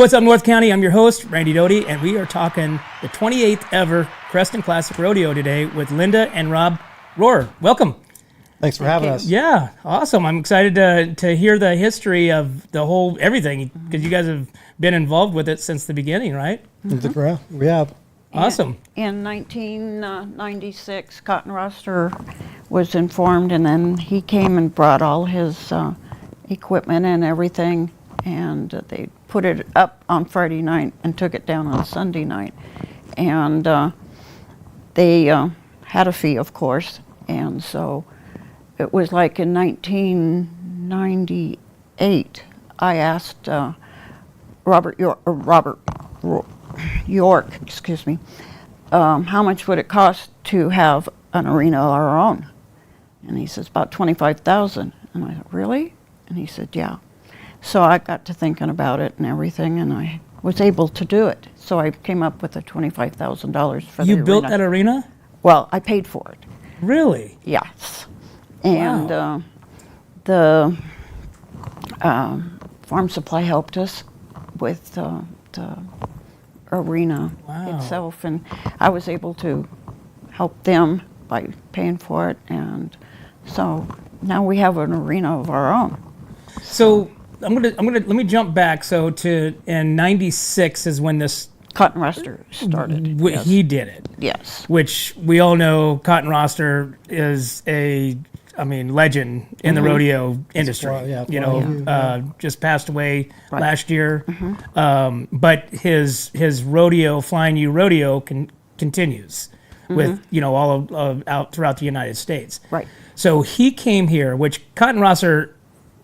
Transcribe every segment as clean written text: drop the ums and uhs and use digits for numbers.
what's up, North County? I'm your host, Randy Doty, and we are talking the 28th ever Creston Classic Rodeo today with Linda and Rob Rohrer. Welcome. Thanks for having us. Yeah, awesome. I'm excited to hear the history of the whole everything, because you guys have been involved with it since the beginning, right? Mm-hmm. We have. Awesome. In 1996, Cotton Roster was informed, and then he came and brought all his equipment and everything, and they put it up on Friday night and took it down on Sunday night. And they had a fee, of course, and so it was like in 1998, I asked Robert York, excuse me, how much would it cost to have an arena of our own? And he says, about $25,000. And I said, really? And he said, yeah. So I got to thinking about it and everything, and I was able to do it. So I came up with the $25,000 for the arena. You built that arena? Well, I paid for it. Really? Yes. And Wow. The Farm Supply helped us with the arena itself, and I was able to help them by paying for it, and so now we have an arena of our own. So I'm gonna let me jump back. So in '96 is when this Cotton Roster started. Yes. He did it. Yes. Which we all know Cotton Roster is legend in the rodeo industry. Just passed away last year. But his rodeo, Flying U Rodeo, continues with, all out throughout the United States. Right. So he came here, which Cotton Roster,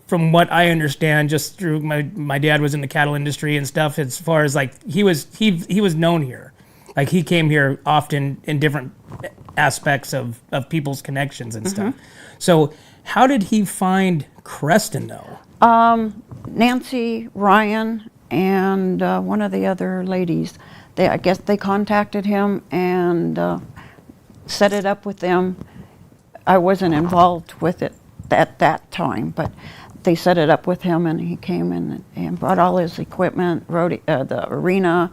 from what I understand, just through my dad was in the cattle industry and stuff, as far as like he was known here. Like he came here often in different aspects of people's connections and stuff. So how did he find Creston though? Nancy, Ryan, and one of the other ladies, I guess they contacted him and set it up with them. I wasn't involved with it at that time, but they set it up with him, and he came in and brought all his equipment, the arena,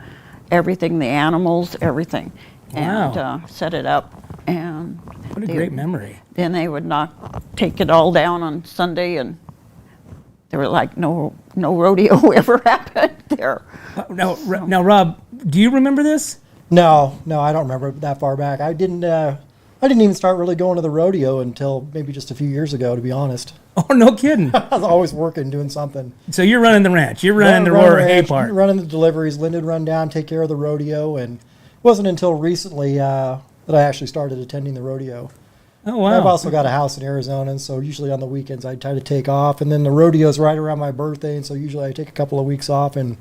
everything, the animals, everything, and set it up. And what a great memory. Then they would take it all down on Sunday, and they were like, no rodeo ever happened there. Now, Rob, do you remember this? No, I don't remember that far back. I didn't even start really going to the rodeo until maybe just a few years ago, to be honest. Oh, no kidding. I was always working, doing something. So you're running the ranch. You're running the Rohrer Hay part. Running the deliveries. Linda would run down, take care of the rodeo, and it wasn't until recently that I actually started attending the rodeo. Oh, wow. I've also got a house in Arizona, and so usually on the weekends I try to take off, and then the rodeo's right around my birthday, and so usually I take a couple of weeks off and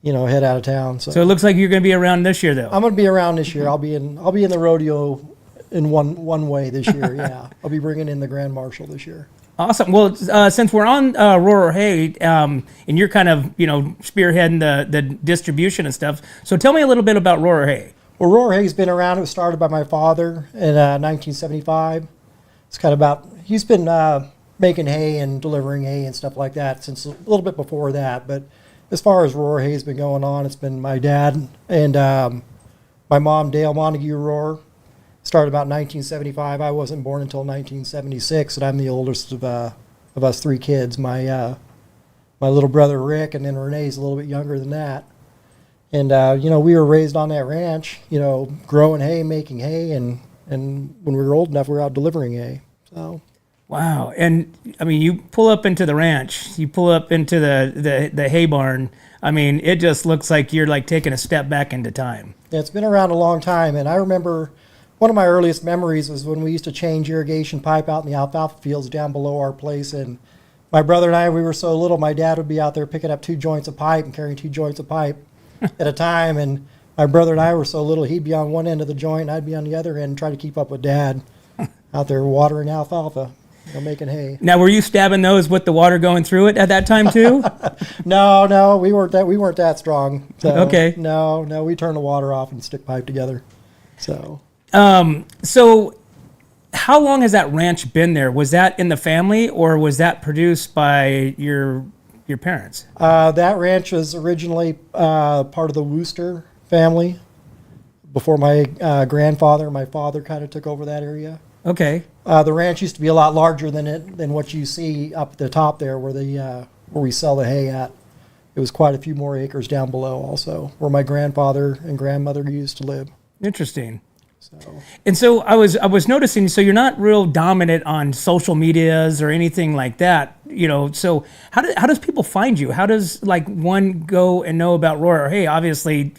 head out of town. So it looks like you're going to be around this year, though. I'm going to be around this year. I'll be in the rodeo in one way this year. Yeah, I'll be bringing in the Grand Marshal this year. Awesome. Well, since we're on Rohrer Hay, and you're kind of spearheading the distribution and stuff, so tell me a little bit about Rohrer Hay. Well, Rohrer Hay's been around. It was started by my father in 1975. It's kind of he's been making hay and delivering hay and stuff like that since a little bit before that. But as far as Rohrer Hay's been going on, it's been my dad and my mom, Dale Montague Rohrer. Started about 1975. I wasn't born until 1976, and I'm the oldest of us three kids. My little brother Rick, and then Renee's a little bit younger than that. And we were raised on that ranch, growing hay, making hay, and when we were old enough, we were out delivering hay. So. Wow. And I mean, you pull up into the ranch, you pull up into the hay barn. I mean, it just looks like you're like taking a step back into time. Yeah, it's been around a long time, and I remember. One of my earliest memories was when we used to change irrigation pipe out in the alfalfa fields down below our place. And my brother and I, we were so little, my dad would be out there picking up 2 joints of pipe and carrying 2 joints of pipe at a time. And my brother and I were so little, he'd be on one end of the joint and I'd be on the other end and try to keep up with Dad out there watering alfalfa, making hay. Now, were you stabbing those with the water going through it at that time too? No, we weren't that strong. So, okay. No, we turned the water off and stick pipe together. So how long has that ranch been there? Was that in the family, or was that produced by your your parents? That ranch was originally part of the Wooster family before my grandfather and my father kind of took over that area. Okay. The ranch used to be a lot larger than what you see up at the top there where we sell the hay at. It was quite a few more acres down below also, where my grandfather and grandmother used to live. Interesting. So. And so I was noticing, so you're not real dominant on social medias or anything like that, so how does people find you? How does one go and know about Rohrer Hay? Obviously,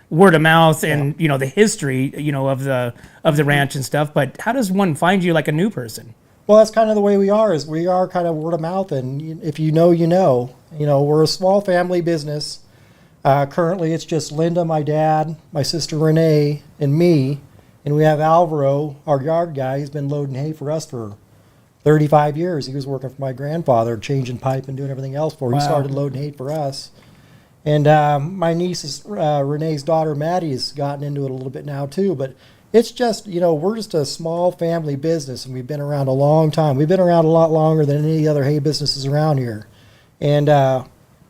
word of mouth and, the history, of the ranch and stuff, but how does one find you like a new person? Well, that's kind of the way we are kind of word of mouth, and if you know, we're a small family business. Currently it's just Linda, my dad, my sister Renee, and me. And we have Alvaro, our yard guy. He's been loading hay for us for 35 years. He was working for my grandfather, changing pipe and doing everything else for him. Wow. He started loading hay for us. And my niece, Renee's daughter, Maddie, has gotten into it a little bit now too. But it's just, we're just a small family business, and we've been around a long time. We've been around a lot longer than any other hay businesses around here. And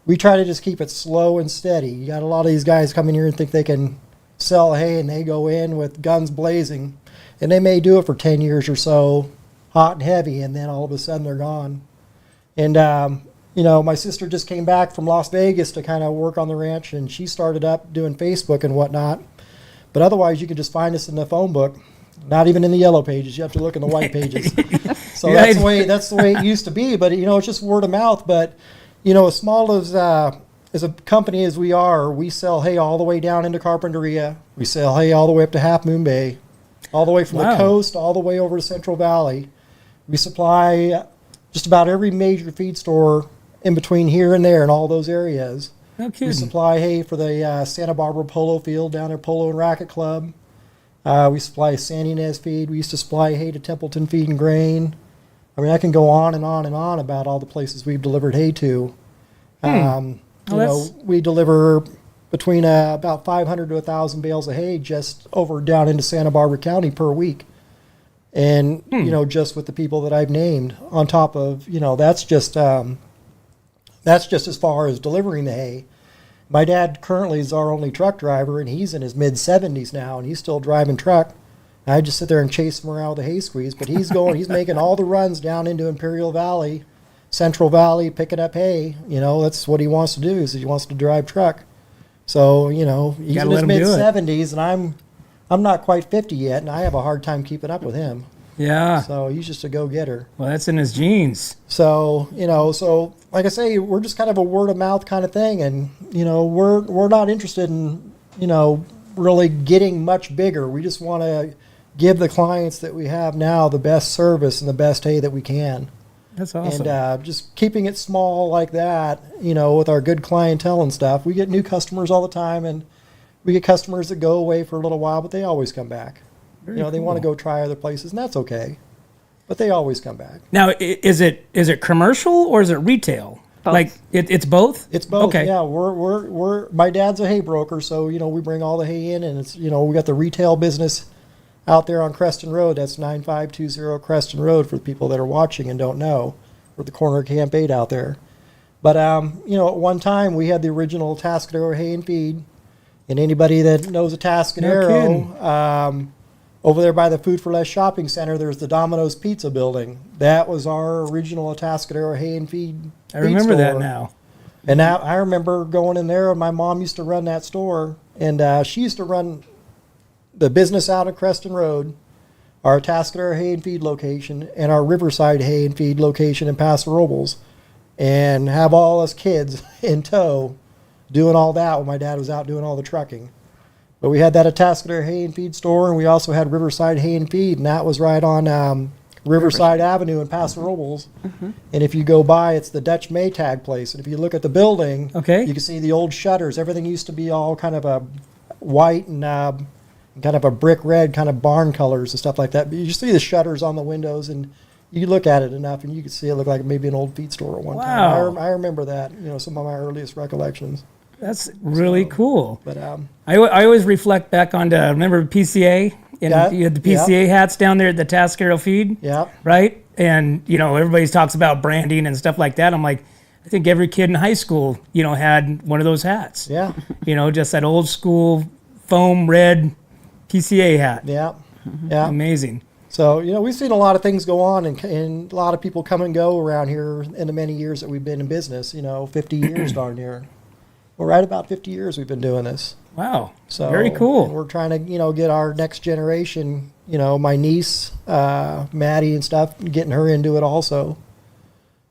we try to just keep it slow and steady. You got a lot of these guys come in here and think they can sell hay, and they go in with guns blazing, and they may do it for 10 years or so, hot and heavy, and then all of a sudden they're gone. And my sister just came back from Las Vegas to kind of work on the ranch, and she started up doing Facebook and whatnot. But otherwise, you can just find us in the phone book, not even in the yellow pages. You have to look in the white pages. So Yeah. that's the way it used to be. But it's just word of mouth. But as small as a company as we are, we sell hay all the way down into Carpinteria. We sell hay all the way up to Half Moon Bay, all the way from Wow. the coast all the way over to Central Valley. We supply just about every major feed store in between here and there in all those areas. No We kidding. supply hay for the Santa Barbara Polo Field down at Polo and Racket Club. We supply Sandy Nez feed. We used to supply hay to Templeton Feed and Grain. I mean, I can go on and on and on about all the places we've delivered hay to. We deliver between about 500 to 1,000 bales of hay just over down into Santa Barbara County per week. And, just with the people that I've named on top of, that's just as far as delivering the hay. My dad currently is our only truck driver, and he's in his mid-70s now, and he's still driving truck. And I just sit there and chase him around with the hay squeeze, but he's making all the runs down into Imperial Valley, Central Valley, picking up hay. That's what he wants to do, is he wants to drive truck. So, he's gotta in let his him do it. mid-70s, and I'm not quite 50 yet, and I have a hard time keeping up with him. Yeah. So he's just a go-getter. Well, that's in his genes. So, so like I say, we're just kind of a word of mouth kind of thing. And, we're not interested in, really getting much bigger. We just want to give the clients that we have now the best service and the best hay that we can. That's awesome. And just keeping it small like that, with our good clientele and stuff. We get new customers all the time, and we get customers that go away for a little while, but they always come back. Very They want to cool. go try other places, and that's okay. But they always come back. Now, is it commercial or is it retail? Both. Like it's both? It's both. Okay. Yeah, we're my dad's a hay broker, so we bring all the hay in, and it's we got the retail business out there on Creston Road. That's 9520 Creston Road for the people that are watching and don't know. We're at the corner of Camp 8 out there. But at one time we had the original Atascadero Hay and Feed, and anybody that knows Atascadero, over there by the Food for Less shopping center, there's the Domino's Pizza building. That was our original Atascadero Hay and Feed. I remember that store. now. And now I remember going in there. My mom used to run that store, and she used to run the business out of Creston Road, our Atascadero Hay and Feed location, and our Riverside Hay and Feed location in Paso Robles, and have all us kids in tow doing all that when my dad was out doing all the trucking. But we had that Atascadero Hay and Feed store, and we also had Riverside Hay and Feed, and that was right on Riverside Avenue in Paso Robles. Mm-hmm. And if you go by, it's the Dutch Maytag place. And if you look at the building, Okay. you can see the old shutters. Everything used to be all kind of a white and kind of a brick red kind of barn colors and stuff like that. But you see the shutters on the windows, and you look at it enough, and you can see it look like maybe an old feed store at one Wow. time. I remember that, some of my earliest recollections. That's really cool. But I always reflect back on remember PCA? And Yeah, you had the PCA hats down there at the Atascadero Feed? yeah. Right? And, everybody talks about branding and stuff like that. I'm like, I think every kid in high school, had one of those hats. Yeah, Just that old school foam red PCA hat. yeah, yeah. Amazing. So, we've seen a lot of things go on and a lot of people come and go around here in the many years that we've been in business, 50 years darn near. Well, right about 50 years we've been doing this. Wow. So very cool. And we're trying to, get our next generation, my niece, Maddie and stuff, getting her into it also.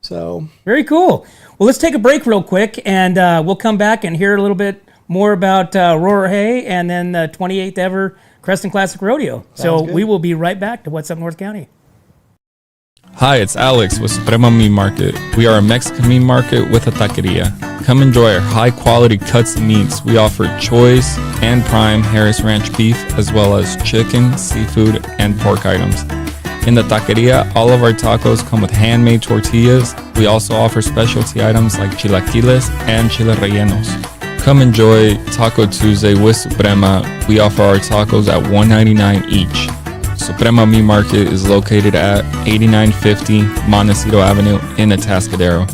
So very cool. Well, let's take a break real quick, and we'll come back and hear a little bit more about Rohrer Hay and then the 28th ever Creston Classic Rodeo. So good. we will be right back to What's Up North County. Hi, it's Alex with Suprema Meat Market. We are a Mexican meat market with a taqueria. Come enjoy our high-quality cuts and meats. We offer choice and prime Harris Ranch beef, as well as chicken, seafood, and pork items. In the taqueria, all of our tacos come with handmade tortillas. We also offer specialty items like chilaquiles and chile rellenos. Come enjoy Taco Tuesday with Suprema. We offer our tacos at $1.99 each. Suprema Meat Market is located at 8950 Montecito Avenue in Atascadero.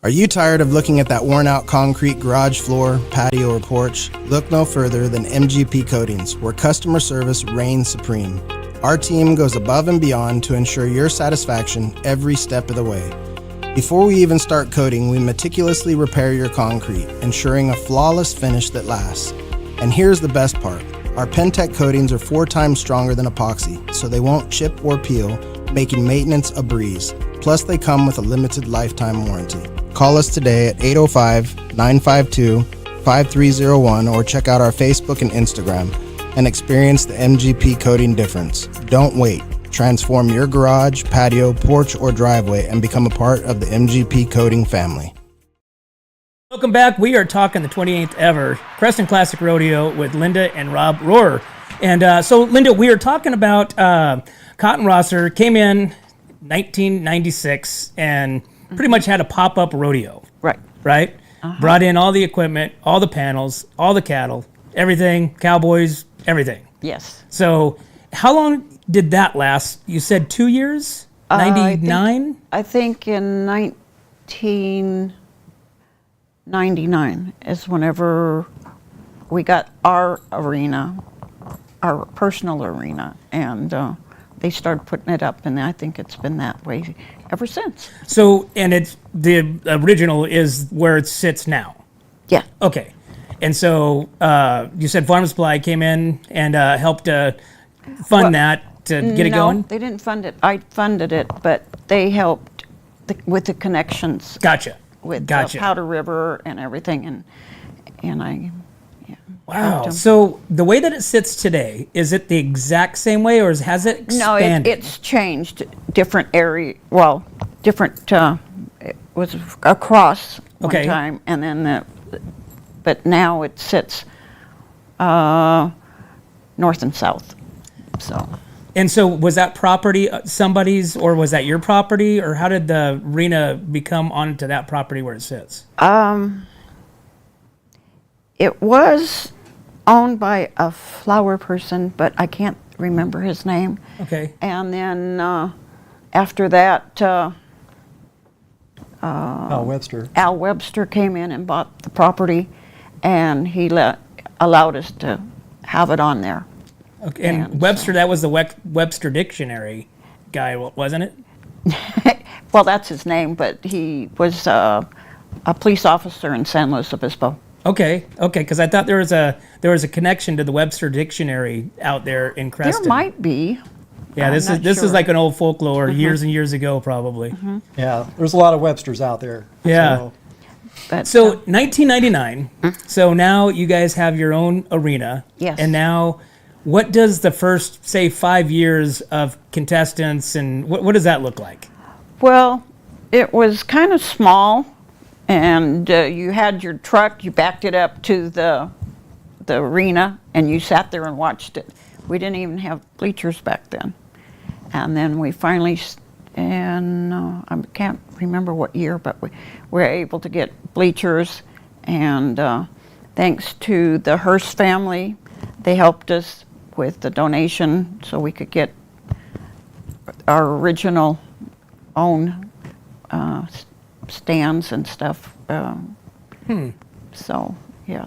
Are you tired of looking at that worn-out concrete garage floor, patio, or porch? Look no further than MGP Coatings, where customer service reigns supreme. Our team goes above and beyond to ensure your satisfaction every step of the way. Before we even start coating, we meticulously repair your concrete, ensuring a flawless finish that lasts. And here's the best part. Our Pentec coatings are 4 times stronger than epoxy, so they won't chip or peel, making maintenance a breeze. Plus, they come with a limited lifetime warranty. Call us today at 805-952-5301 or check out our Facebook and Instagram and experience the MGP coating difference. Don't wait. Transform your garage, patio, porch, or driveway and become a part of the MGP coating family. Welcome back. We are talking the 28th ever Creston Classic Rodeo with Linda and Rob Rohrer. And so, Linda, we are talking about Cotton Rosser came in 1996 and pretty much had a pop-up rodeo. Right? Brought in all the equipment, all the panels, all the cattle, everything, cowboys, everything. Yes. So how long did that last? You said 2 years? 99? I think in 1999 is whenever we got our arena, our personal arena, and they started putting it up, and I think it's been that way ever since. So, and it's the original is where it sits now. Yeah. Okay. And so you said Farm Supply came in and helped fund that to get it going? No, they didn't fund it. I funded it, but they helped with the connections. Gotcha. With Gotcha. Powder River and everything, and I, yeah. Wow. helped 'em. So the way that it sits today, is it the exact same way, or has it No, expanded? it's changed. Different area, well, different, it was across one Okay. time, and then but now it sits north and south, so. And so was that property somebody's, or was that your property, or how did the arena become onto that property where it sits? It was owned by a flower person, but I can't remember his name. Okay. And then after that, Al Webster. Al Webster came in and bought the property, and he allowed us to have it on there. Okay. And And Webster, that was the Webster Dictionary guy, wasn't it? Well, that's his name, but he was a police officer in San Luis Obispo. Okay. Okay. Because I thought there was a connection to the Webster Dictionary out there in Creston. There might be. Yeah. I'm This not is sure. like an old folklore years and years ago, probably. Yeah, there's a lot of Websters out there. Yeah. So, But, So 1999. So now you guys have your own arena. Yes. And now, what does the first, say, 5 years of contestants and what does that look like? well, it was kind of small, and you had your truck, you backed it up to the arena, and you sat there and watched it. We didn't even have bleachers back then. And then we finally, I can't remember what year, but we were able to get bleachers, and thanks to the Hearst family, they helped us with the donation so we could get our original own stands and stuff. So, yeah.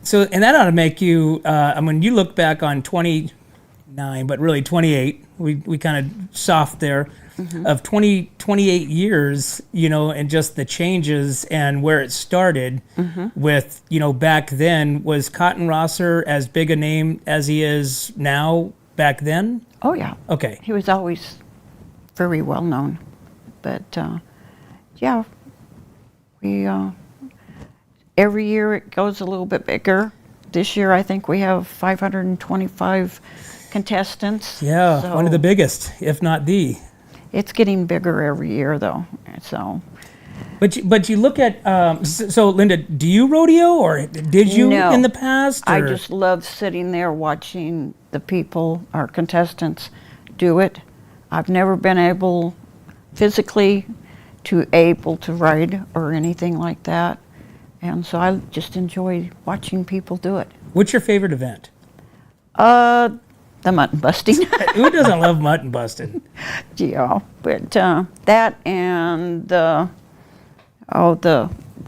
So, and that ought to make you, I mean, you look back on 29, but really 28, we kind of soft there, of 28 years, and just the changes and where it started with, back then, was Cotton Rosser as big a name as he is now back then? Oh, yeah. Okay. He was always very well known. But, yeah, we, every year it goes a little bit bigger. This year I think we have 525 contestants. Yeah, so one of the biggest, if not the. it's getting bigger every year though, so. But you look at, so Linda, do you rodeo or did you No. in the past? I or- just love sitting there watching the people, our contestants, do it. I've never been able physically to ride or anything like that. And so I just enjoy watching people do it. What's your favorite event? The mutton busting. Who doesn't love mutton busting? Yeah, but that and the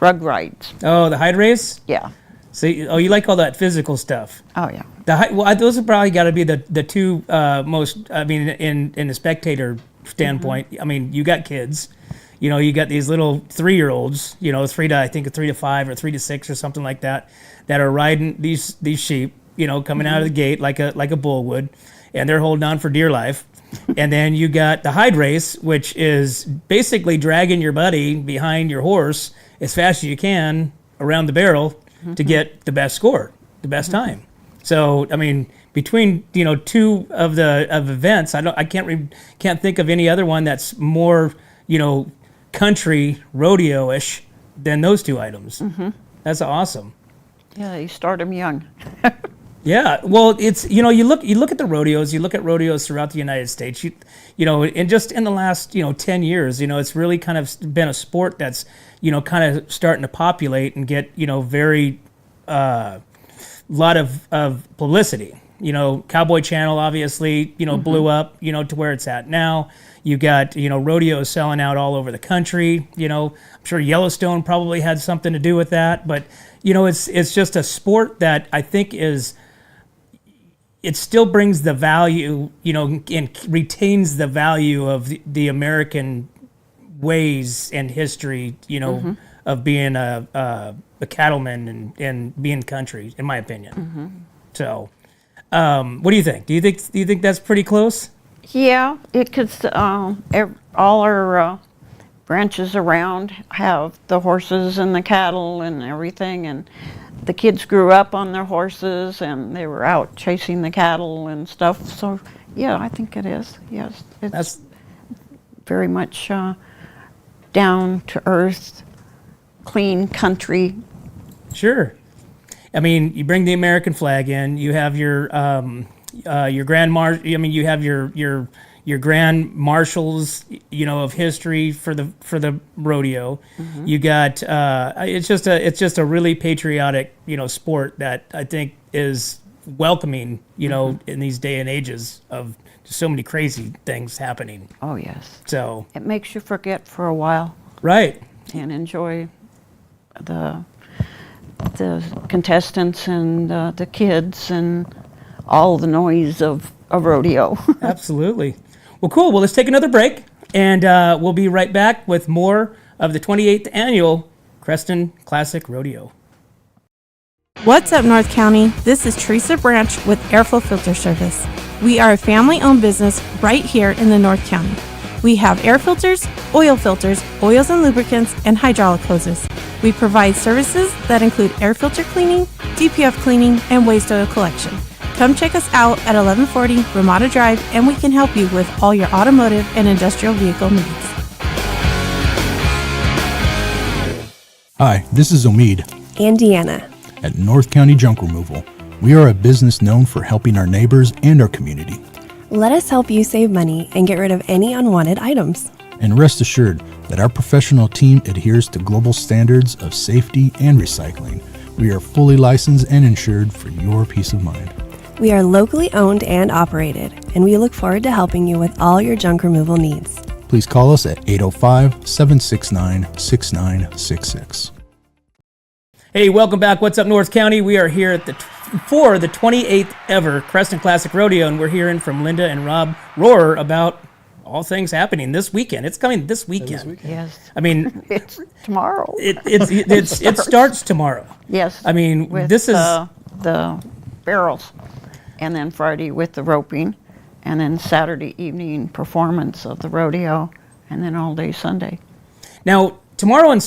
rug rides. Oh, the hide race? Yeah. So, you like all that physical stuff. Oh yeah. Well, those have probably got to be the two most. I mean, in a spectator standpoint, I mean, you got kids, you got these little 3-year-olds, 3 to 5 or 3 to 6 or something like that, that are riding these sheep, coming out of the gate like a bull would, and they're holding on for dear life. And then you got the hide race, which is basically dragging your buddy behind your horse as fast as you can around the barrel to get the best score, the best time. So, I mean, between two of events, I can't think of any other one that's more country rodeo-ish than those two items. That's awesome. Yeah, you start them young. Yeah, well, it's you look at the rodeos, you look at rodeos throughout the United States, and just in the last 10 years, it's really kind of been a sport that's kind of starting to populate and get very lot of publicity. Cowboy Channel obviously blew up to where it's at now. You got rodeos selling out all over the country. I'm sure Yellowstone probably had something to do with that, but it's just a sport that I think it still brings the value, and retains the value of the American ways and history, of being a cattleman and being country, in my opinion. So, what do you think? Do you think that's pretty close? Yeah, because all our ranches around have the horses and the cattle and everything, and the kids grew up on their horses and they were out chasing the cattle and stuff. So, yeah, I think it is. Yes, it's very much down to earth, clean country. Sure. I mean, you bring the American flag in. You have your grand you have your grand marshals, of history for the rodeo. You got it's just a really patriotic, sport that I think is welcoming, in these day and ages of just so many crazy things happening. Oh yes. So it makes you forget for a while. Right. And enjoy the contestants and the kids and all the noise of a rodeo. Absolutely. Well, cool. Well, let's take another break, and we'll be right back with more of the 28th annual Creston Classic Rodeo. What's up, North County? This is Teresa Branch with Airflow Filter Service. We are a family-owned business right here in the North County. We have air filters, oils and lubricants, and hydraulic hoses. We provide services that include air filter cleaning, DPF cleaning, and waste oil collection. Come check us out at 1140 Ramada Drive, and we can help you with all your automotive and industrial vehicle needs. Hi, this is Omid and Deanna at North County Junk Removal. We are a business known for helping our neighbors and our community. Let us help you save money and get rid of any unwanted items. And rest assured that our professional team adheres to global standards of safety and recycling. We are fully licensed and insured for your peace of mind. We are locally owned and operated, and we look forward to helping you with all your junk removal needs. please call us at 805-769-6966. Hey, welcome back. What's up, North County? We are here at for the 28th ever Creston Classic Rodeo, and we're hearing from Linda and Rob Rohrer about all things happening this weekend. It's coming this weekend. Yes. I mean, It's tomorrow. it starts tomorrow. Yes. I mean, with this is the barrels, and then Friday with the roping, and then Saturday evening performance of the rodeo, and then all day Sunday. now tomorrow and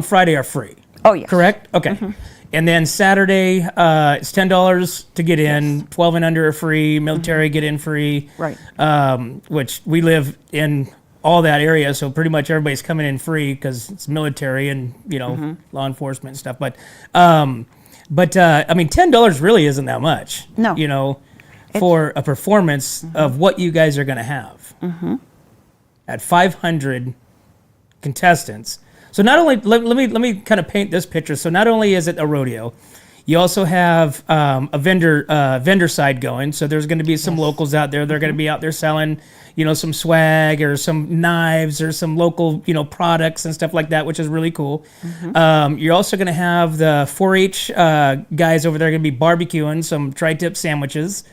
Friday are free. Oh, yes. Correct? Okay. And then Saturday, it's $10 to get in. 12 and under are free. Military get in free. Right. Which we live in all that area, so pretty much everybody's coming in free because it's military and law enforcement and stuff. But I mean, $10 really isn't that much. No. For a performance of what you guys are going to have at 500 contestants. So not only let me kind of paint this picture. So not only is it a rodeo, you also have a vendor side going. So there's going to be some locals out there. They're going to be out there selling, some swag or some knives or some local, products and stuff like that, which is really cool. You're also going to have the 4-H guys over there going to be barbecuing some tri-tip sandwiches.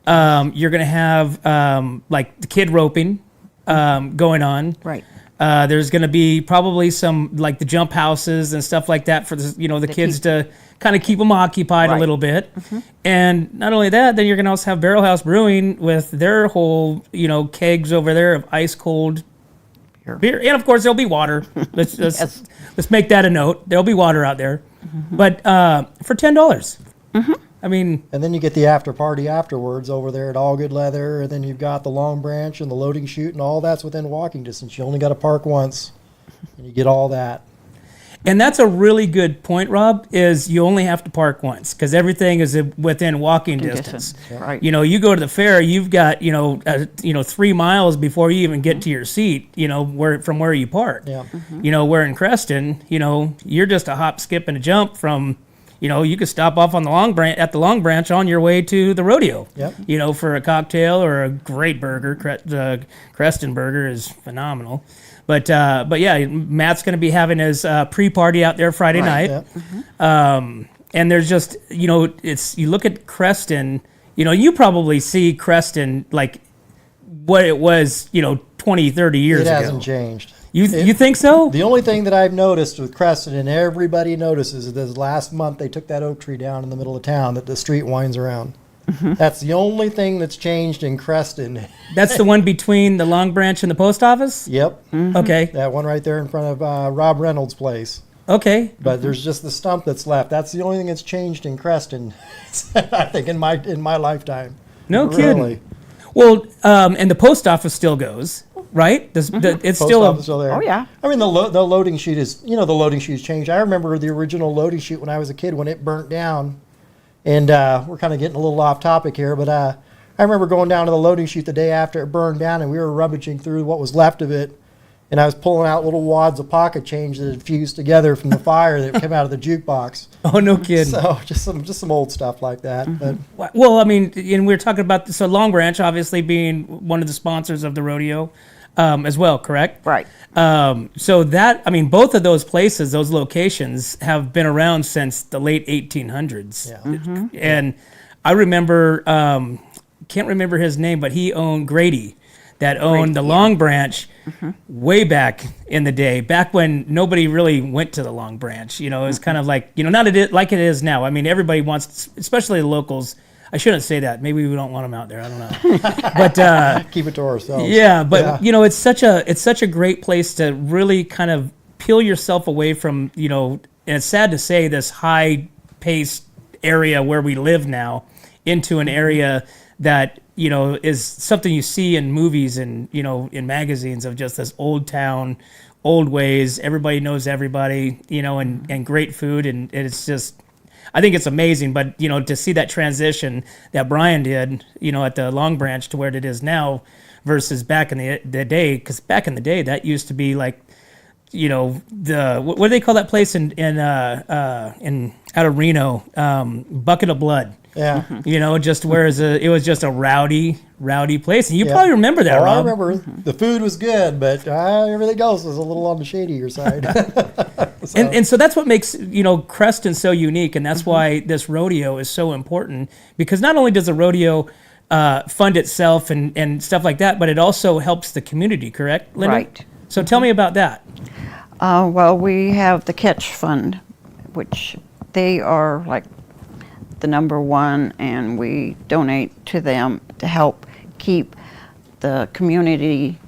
You're going to have like the kid roping going on. Right. There's going to be probably some like the jump houses and stuff like that for the kids to kind of keep them occupied a little bit. And not only that, then you're going to also have Barrel House Brewing with their whole kegs over there of ice cold beer, and of course there'll be water. Let's make that a note. There'll be water out there, but for $10. I mean, And then you get the after party afterwards over there at All Good Leather, and then you've got the Long Branch and the loading chute, and all that's within walking distance. You only got to park once, and you get all that. and that's a really good point, Rob, is you only have to park once because everything is within walking distance. Right. You go to the fair, you've got 3 miles before you even get to your seat, from where you park. Yeah. Where in Creston, you're just a hop, skip, and a jump from. You could stop off on the Long Branch on your way to the rodeo. Yep. For a cocktail or a great burger. Creston burger is phenomenal. But yeah, Matt's going to be having his pre-party out there Friday night. Yep. And there's just you look at Creston. You probably see Creston like what it was 20, 30 years ago. It hasn't changed. You think so? The only thing that I've noticed with Creston, and everybody notices, is this last month they took that oak tree down in the middle of town that the street winds around. That's the only thing that's changed in Creston. That's the one between the Long Branch and the post office? Yep. Okay. That one right there in front of Rob Reynolds' place. Okay. But there's just the stump that's left. That's the only thing that's changed in Creston, I think, in my lifetime. No Really. kidding. Well, and the post office still goes, right? It's Post still office still there. Oh, yeah. I mean, the loading chute is, the loading chute's changed. I remember the original loading chute when I was a kid when it burnt down. And we're kind of getting a little off topic here, but I remember going down to the loading chute the day after it burned down, and we were rummaging through what was left of it. And I was pulling out little wads of pocket change that had fused together from the fire that came out of the jukebox. Oh, no kidding. So just some old stuff like that. But Well, I mean, and we were talking about so Long Branch obviously being one of the sponsors of the rodeo as well, correct? Right. So that, I mean, both of those places, those locations have been around since the late 1800s. Yeah. And I remember, can't remember his name, but he owned Grady. That owned the Long Branch way back in the day, back when nobody really went to the Long Branch. It was kind of like, not like it is now. I mean, everybody wants, especially the locals. I shouldn't say that. Maybe we don't want them out there. I don't know. But keep it to ourselves. yeah, but it's such a great place to really kind of peel yourself away from, and it's sad to say, this high-paced area where we live now into an area that is something you see in movies and, in magazines of just this old town, old ways. Everybody knows everybody, and great food. And it's just, I think it's amazing. But, to see that transition that Brian did, at the Long Branch to where it is now versus back in the day, because back in the day, that used to be like, what do they call that place in out of Reno? Bucket of Blood. Yeah. You know, just whereas it was just a rowdy place, and you Yeah. probably remember that, Oh, I Rob. remember the food was good, but everything else was a little on the shadier side. And so that's what makes, you know, Creston so unique, and that's why this rodeo is so important, because not only does the rodeo fund itself and stuff like that, but it also helps the community, correct, Linda? Right. So tell me about that. Well, we have the Catch Fund, which they are like the number one, and we donate to them to help keep the community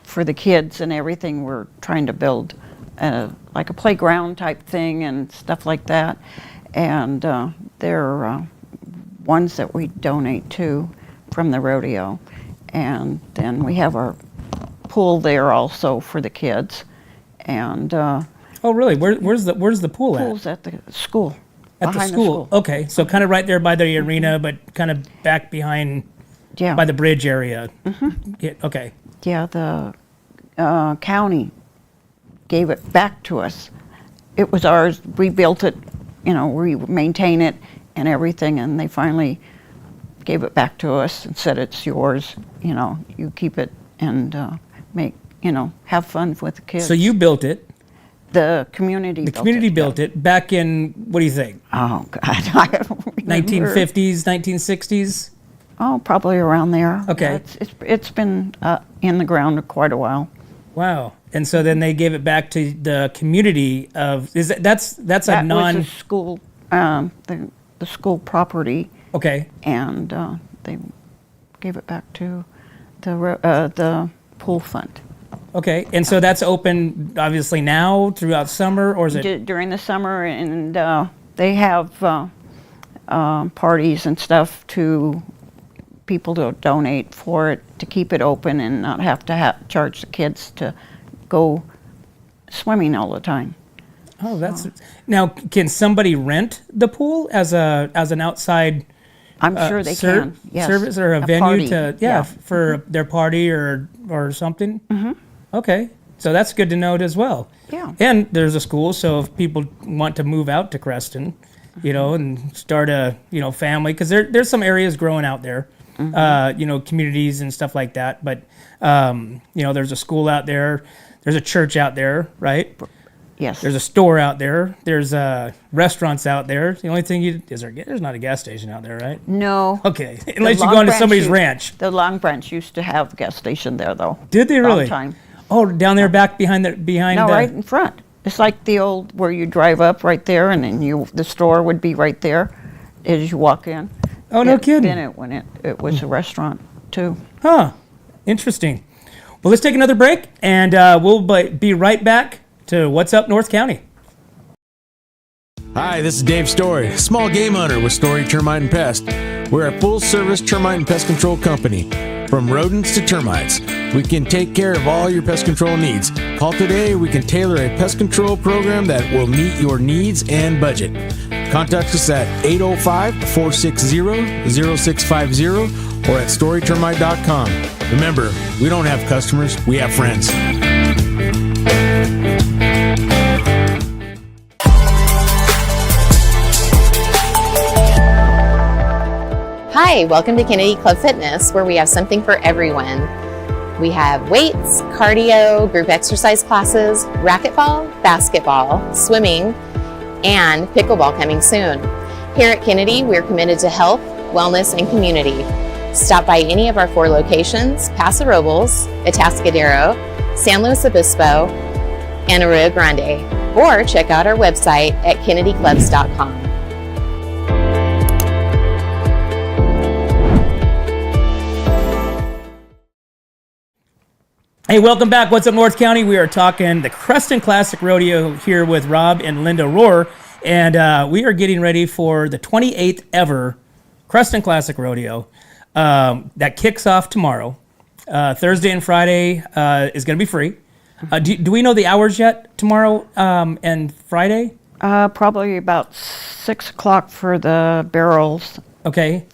for the kids and everything. We're trying to build like a playground type thing and stuff like that. And they're ones that we donate to from the rodeo. And then we have our pool there also for the kids. And Oh, really? Where's the pool at? pool's at the school. At the behind school. Okay, so kind of right there by the arena, but kind of back behind Yeah. by the bridge area. Yeah, okay. Yeah, the county gave it back to us. It was ours. We built it, you know, we maintain it and everything, and they finally gave it back to us and said it's yours. You know, you keep it and have fun with the kids. So you built it. The community. The community built it back in, what do you think? Oh God, I don't remember. 1950s, 1960s? Oh, probably around there. Okay. It's been in the ground quite a while. Wow. And so then they gave it back to the community of, that's a That non, was the school, the school property, okay. and they gave it back to the pool fund. Okay, and so that's open obviously now throughout summer, or is it? During the summer, and they have parties and stuff to people to donate for it, to keep it open and not have to charge the kids to go swimming all the time. Oh, that's, now can somebody rent the pool as an outside I'm sure they can. Yes. service or a venue party. to for their party or something? Mm-hmm. Okay, so that's good to note as well. Yeah. And there's a school, so if people want to move out to Creston, you know, and start a family, because there's some areas growing out there, communities and stuff like that. But there's a school out there, there's a church out there, right? Yes. There's a store out there. There's restaurants out there. The only thing there's not a gas station out there, right? No. Okay, unless you go into somebody's ranch. The Long Branch used to have a gas station there, though. Did they really? Long time. Oh, down there back behind No, right in front. It's like the old where you drive up right there, and then the store would be right there as you walk in. Oh, no kidding. Then it was a restaurant too. Huh. Interesting. Well, let's take another break, and we'll be right back to What's Up North County. Hi, this is Dave Story, small game hunter with Story Termite and Pest. We're a full-service termite and pest control company. From rodents to termites, we can take care of all your pest control needs. Call today, we can tailor a pest control program that will meet your needs and budget. Contact us at 805-460-0650 or at storytermite.com. Remember, we don't have customers, we have friends. Hi, welcome to Kennedy Club Fitness, where we have something for everyone. We have weights, cardio, group exercise classes, racquetball, basketball, swimming, and pickleball coming soon. Here at Kennedy, we're committed to health, wellness, and community. Stop by any of our 4 locations: Paso Robles, Atascadero, San Luis Obispo, and Arroyo Grande, or check out our website at kennedyclubs.com. Hey, welcome back. What's Up North County? We are talking the Creston Classic Rodeo here with Rob and Linda Rohrer, and we are getting ready for the 28th ever Creston Classic Rodeo that kicks off tomorrow. Thursday and Friday is going to be free. Do we know the hours yet tomorrow and Friday? Probably about 6 o'clock for the barrels. Okay.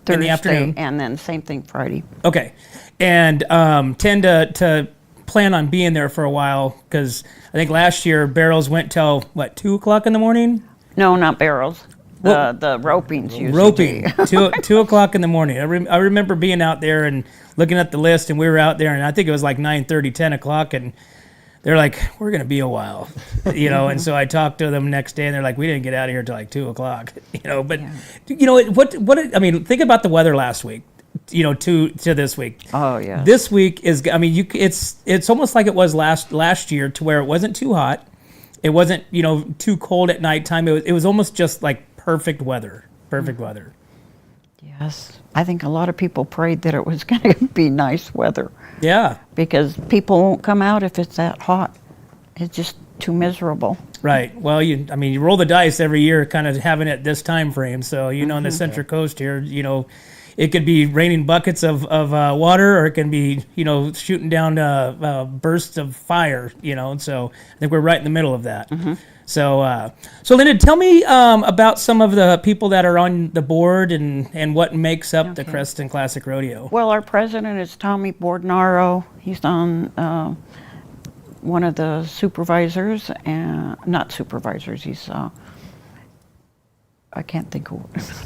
Thursday, in the afternoon. And then same thing Friday. Okay. And tend to plan on being there for a while, because I think last year barrels went till, 2 o'clock in the morning? No, not barrels. the roping's usually. Roping, 2 o'clock in the morning. I remember being out there and looking at the list, and we were out there, and I think it was like 9:30, 10 o'clock, and they're like, we're going to be a while, and so I talked to them next day, and they're like, we didn't get out of here till like 2 o'clock, but, I mean, think about the weather last week, to this week. Oh, yeah. This week is, I mean, it's almost like it was last year, to where it wasn't too hot. It wasn't, too cold at nighttime. It was almost just like perfect weather. Yes. I think a lot of people prayed that it was going to be nice weather. Yeah. Because people won't come out if it's that hot. It's just too miserable. Right. Well, you roll the dice every year kind of having it this time frame. So, in the Central Coast here, it could be raining buckets of water, or it can be, shooting down bursts of fire, and so I think we're right in the middle of that. Mm-hmm. So Linda, tell me about some of the people that are on the board and what makes up the Creston Classic Rodeo. Well, our president is Tommy Bordenaro. He's on one of the supervisors, and not supervisors, he's... I can't think who.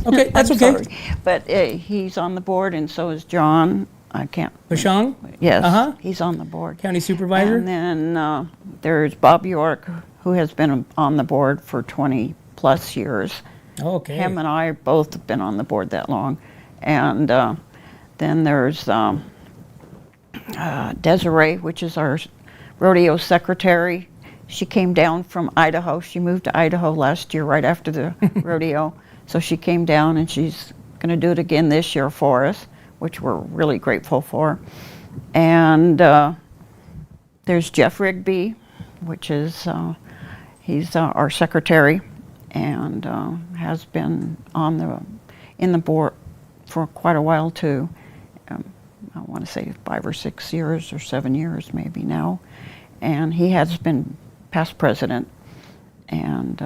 Okay, that's okay. Sorry. But he's on the board, and so is John. I can't. Bashong? Yes, he's on the board. County supervisor? And then there's Bob York, who has been on the board for 20 plus years. Okay. Him and I both have been on the board that long. And then there's Desiree, which is our rodeo secretary. She came down from Idaho. She moved to Idaho last year right after the rodeo. So she came down, and she's going to do it again this year for us, which we're really grateful for. And there's Jeff Rigby, which is, he's our secretary, and has been in the board for quite a while too. I want to say 5 or 6 years or 7 years maybe now. And he has been past president, and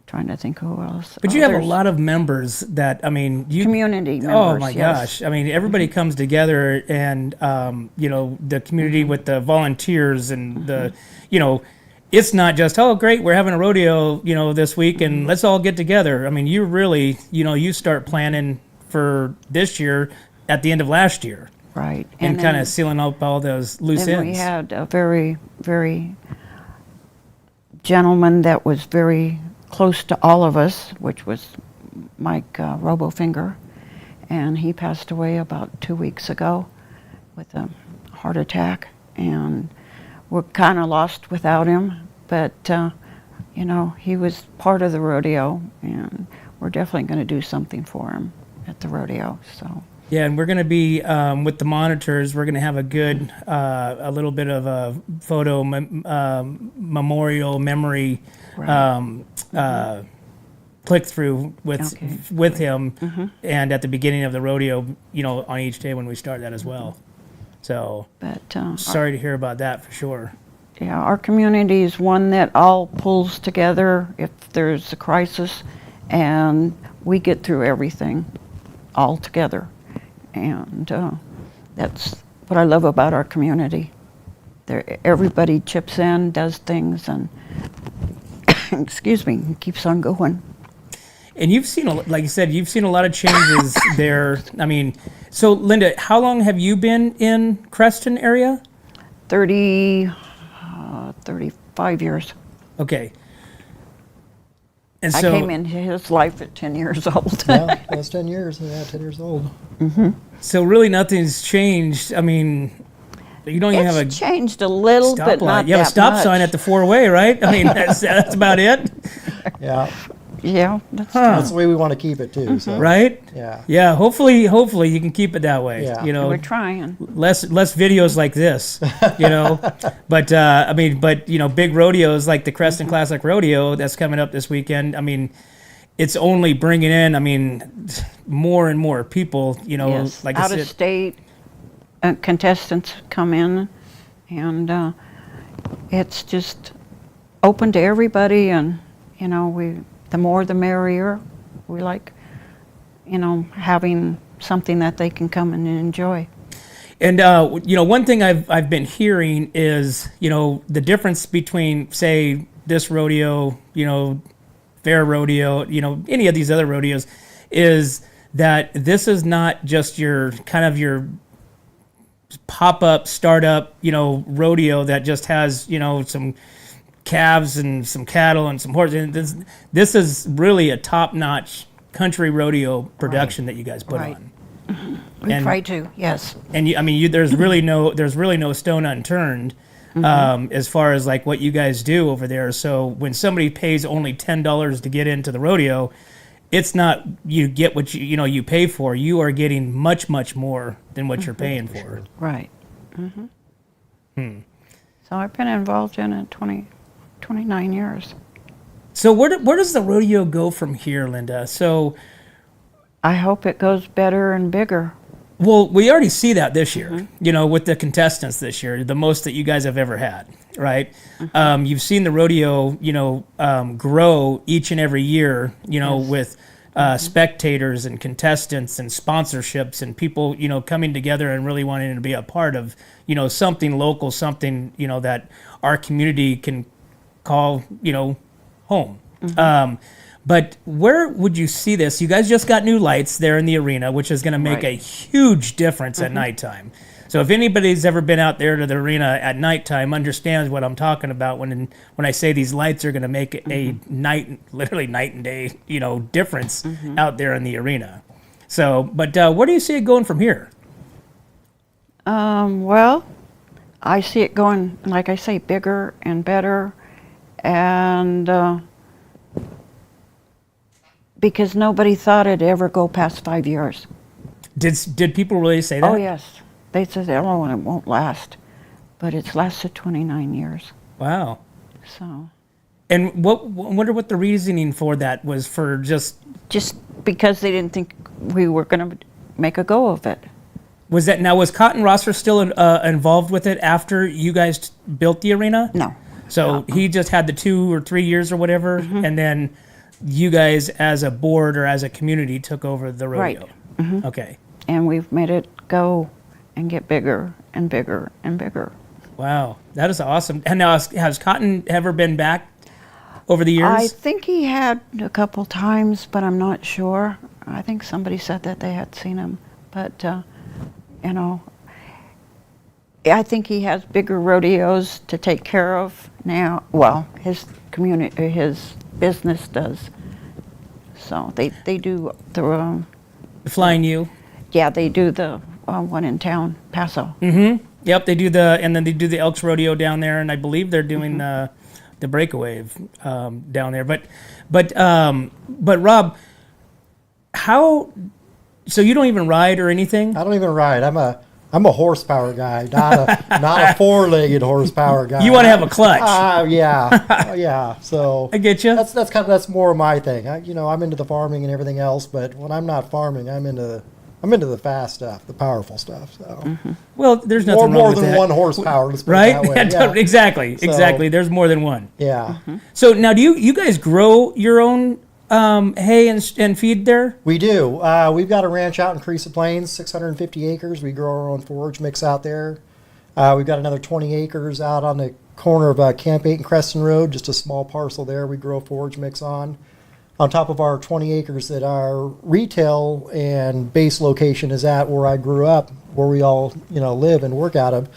trying to think who else. But you have a lot of members that, community members. Oh my gosh. Everybody comes together, and, the community with the volunteers and the, it's not just, oh, great, we're having a rodeo, this week, and let's all get together. You really, you start planning for this year at the end of last year. Right. And kind of sealing up all those loose ends. We had a very, very gentleman that was very close to all of us, which was Mike Robofinger, and he passed away about 2 weeks ago with a heart attack, and we're kind of lost without him, but he was part of the rodeo, and we're definitely going to do something for him at the rodeo. So. Yeah, and we're going to be, with the monitors, we're going to have a good, a little bit of a photo memorial memory click through with him, and at the beginning of the rodeo, on each day when we start that as well. So, sorry to hear about that for sure. Yeah, our community is one that all pulls together if there's a crisis, and we get through everything all together. And that's what I love about our community. Everybody chips in, does things, and excuse me, keeps on going. And you've seen, like you said, you've seen a lot of changes there. So Linda, how long have you been in Creston area? 35 years. Okay. And I so, came into his life at 10 years old. Yeah, that's 10 years. Yeah, 10 years old. So really nothing's changed. You don't even have a changed a little, but not You have a that stop much. sign at the 4-way, right? That's about it. Yeah. Yeah, that's That's the way we want to keep it too. So. Right? Yeah. Yeah, hopefully you can keep it that way. Yeah. We're trying. Less videos like this, But big rodeos like the Creston Classic Rodeo that's coming up this weekend. It's only bringing in, more and more people. Yes. Like out I of said, state contestants come in, and it's just open to everybody, and the more the merrier. We like, having something that they can come and enjoy. And one thing I've been hearing is the difference between, say, this rodeo fair rodeo, you know, any of these other rodeos, is that this is not just your kind of your pop-up, startup, you know, rodeo that just has, you know, some calves and some cattle and some horses. This is really a top-notch country rodeo production that you guys put on. We try to, yes. And there's really no stone unturned as far as like what you guys do over there. So when somebody pays only $10 to get into the rodeo, it's not you get what you pay for. You are getting much more than what you're paying for. Right. So I've been involved in it 29 years. So where does the rodeo go from here, Linda? So I hope it goes better and bigger. Well, we already see that this year, you know, with the contestants this year, the most that you guys have ever had, right? You've seen the rodeo, you know, grow each and every year, you know, with spectators and contestants and sponsorships and people, you know, coming together and really wanting to be a part of, you know, something local, something, you know, that our community can call, you know, home. But where would you see this? You guys just got new lights there in the arena, which is going to make a huge difference at nighttime. So if anybody's ever been out there to the arena at nighttime, understands what I'm talking about when I say these lights are going to make a literally night and day, you know, difference out there in the arena. So, but where do you see it going from here? Well, I see it going, like I say, bigger and better, and because nobody thought it'd ever go past 5 years. Did people really say that? Oh yes, they said, "Oh, it won't last," but it's lasted 29 years. Wow. So. And I wonder what the reasoning for that was, for just because they didn't think we were going to make a go of it. Was Cotton Rohrer still involved with it after you guys built the arena? No. So he just had the 2 or 3 years or whatever, and then you guys as a board or as a community took over the rodeo. Right. Okay. And we've made it go and get bigger and bigger and bigger. Wow, that is awesome. And now, has Cotton ever been back over the years? I think he had a couple times, but I'm not sure. I think somebody said that they had seen him, but you know, I think he has bigger rodeos to take care of now. Well, his community, his business does. So they do the Flying U. Yeah, they do the one in town, Paso. Yep, they do and then they do the Elks Rodeo down there, and I believe they're doing the Breakaway down there. But Rob, how? So you don't even ride or anything? I don't even ride. I'm a horsepower guy, not a four-legged horsepower guy. You want to have a clutch? Yeah. So I get you. That's more of my thing. I'm into the farming and everything else, but when I'm not farming, I'm into the fast stuff, the powerful stuff. So well, there's nothing more wrong with than that. 1 horsepower, let's put it right? that way. Exactly. So, exactly. There's more than one. Yeah. So now, do you guys grow your own hay and feed there? We do. We've got a ranch out in Creston Plains, 650 acres. We grow our own forage mix out there. We've got another 20 acres out on the corner of Camp 8 and Creston Road, just a small parcel there we grow forage mix on top of our 20 acres that our retail and base location is at, where I grew up, where we all live and work out of.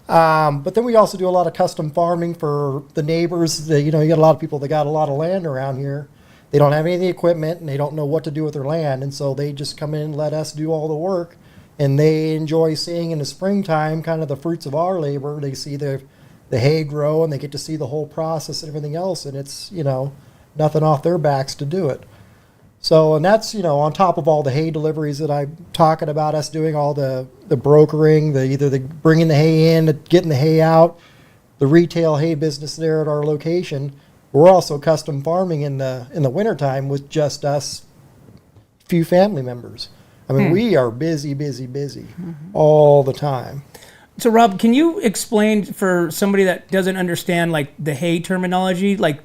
But then we also do a lot of custom farming for the neighbors. You got a lot of people that got a lot of land around here. They don't have any of the equipment, and they don't know what to do with their land, and so they just come in and let us do all the work, and they enjoy seeing in the springtime kind of the fruits of our labor. They see the hay grow, and they get to see the whole process and everything else, and it's nothing off their backs to do it. So, and that's on top of all the hay deliveries that I'm talking about, us doing all the brokering, either the bringing the hay in, getting the hay out, the retail hay business there at our location. We're also custom farming in the wintertime with just us, few family members. I mean, we are busy all the time. So Rob, can you explain for somebody that doesn't understand like the hay terminology, like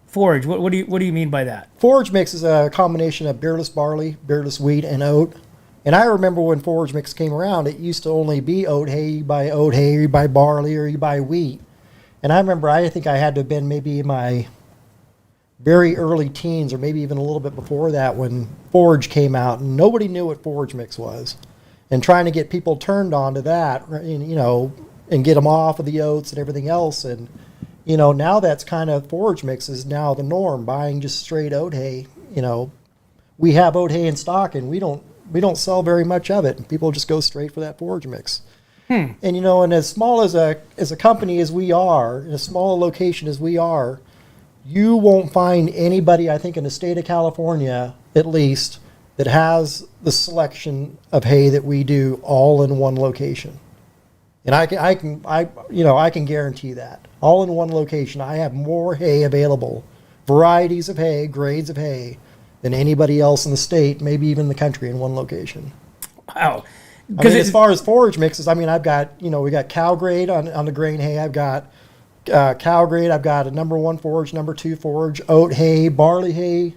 forage? What do you mean by that? Forage mix is a combination of beerless barley, beerless wheat, and oat. And I remember when forage mix came around, it used to only be oat hay. You buy oat hay, or you buy barley, or you buy wheat. And I remember, I think I had to have been maybe in my very early teens, or maybe even a little bit before that, when forage came out, and nobody knew what forage mix was. And trying to get people turned on to that, you know, and get them off of the oats and everything else. And, you know, now that's kind of, forage mix is now the norm, buying just straight oat hay. You know, we have oat hay in stock, and we don't sell very much of it. And people just go straight for that forage mix. And, you know, and as small as a company as we are, in a small location as we are, you won't find anybody, I think, in the state of California, at least, that has the selection of hay that we do all in one location. And I can guarantee that. All in one location, I have more hay available, varieties of hay, grades of hay, than anybody else in the state, maybe even the country, in one location. Wow. I mean, as far as forage mixes, I mean, I've got, you know, we got cow grade on the grain hay. I've got cow grade. I've got a number 1 forage, number 2 forage, oat hay, barley hay,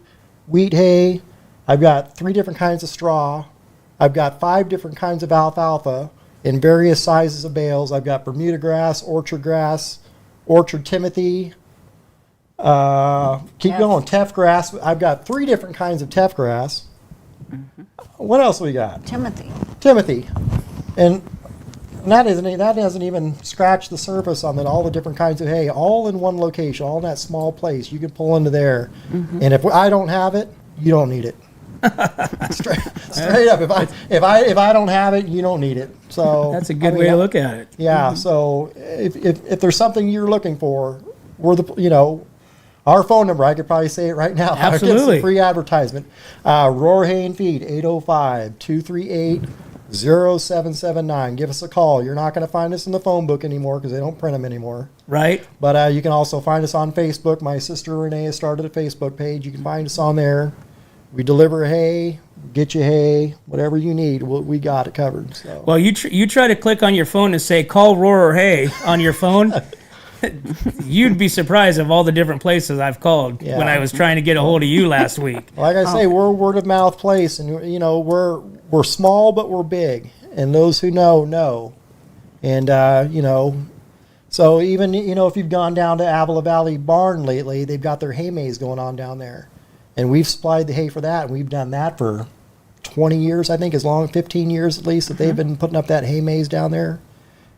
wheat hay. I've got 3 different kinds of straw. I've got 5 different kinds of alfalfa in various sizes of bales. I've got Bermuda grass, orchard timothy. Keep going, teff grass. I've got 3 different kinds of teff grass. What else we got? Timothy. And that hasn't even scratched the surface on all the different kinds of hay, all in one location, all in that small place. You can pull into there. And if I don't have it, you don't need it. straight up. If I don't have it, you don't need it. So that's a good way to look at it. Yeah. So if there's something you're looking for, we're our phone number, I could probably say it right now. Absolutely. It's a free advertisement. Rohrer Hay and Feed, 805-238-0779. Give us a call. You're not going to find us in the phone book anymore because they don't print them anymore. Right. But you can also find us on Facebook. My sister Renee has started a Facebook page. You can find us on there. We deliver hay, get you hay, whatever you need. We got it covered. So. Well, you try to click on your phone and say, call Rohrer Hay on your phone. You'd be surprised of all the different places I've called when I was trying to get a hold of you last week. Like I say, we're a word of mouth place, and you know we're small but we're big, and those who know. And you know, so even if you've gone down to Avila Valley Barn lately, they've got their hay maze going on down there, and we've supplied the hay for that, and we've done that for 20 years, I think, 15 years at least that they've been putting up that hay maze down there.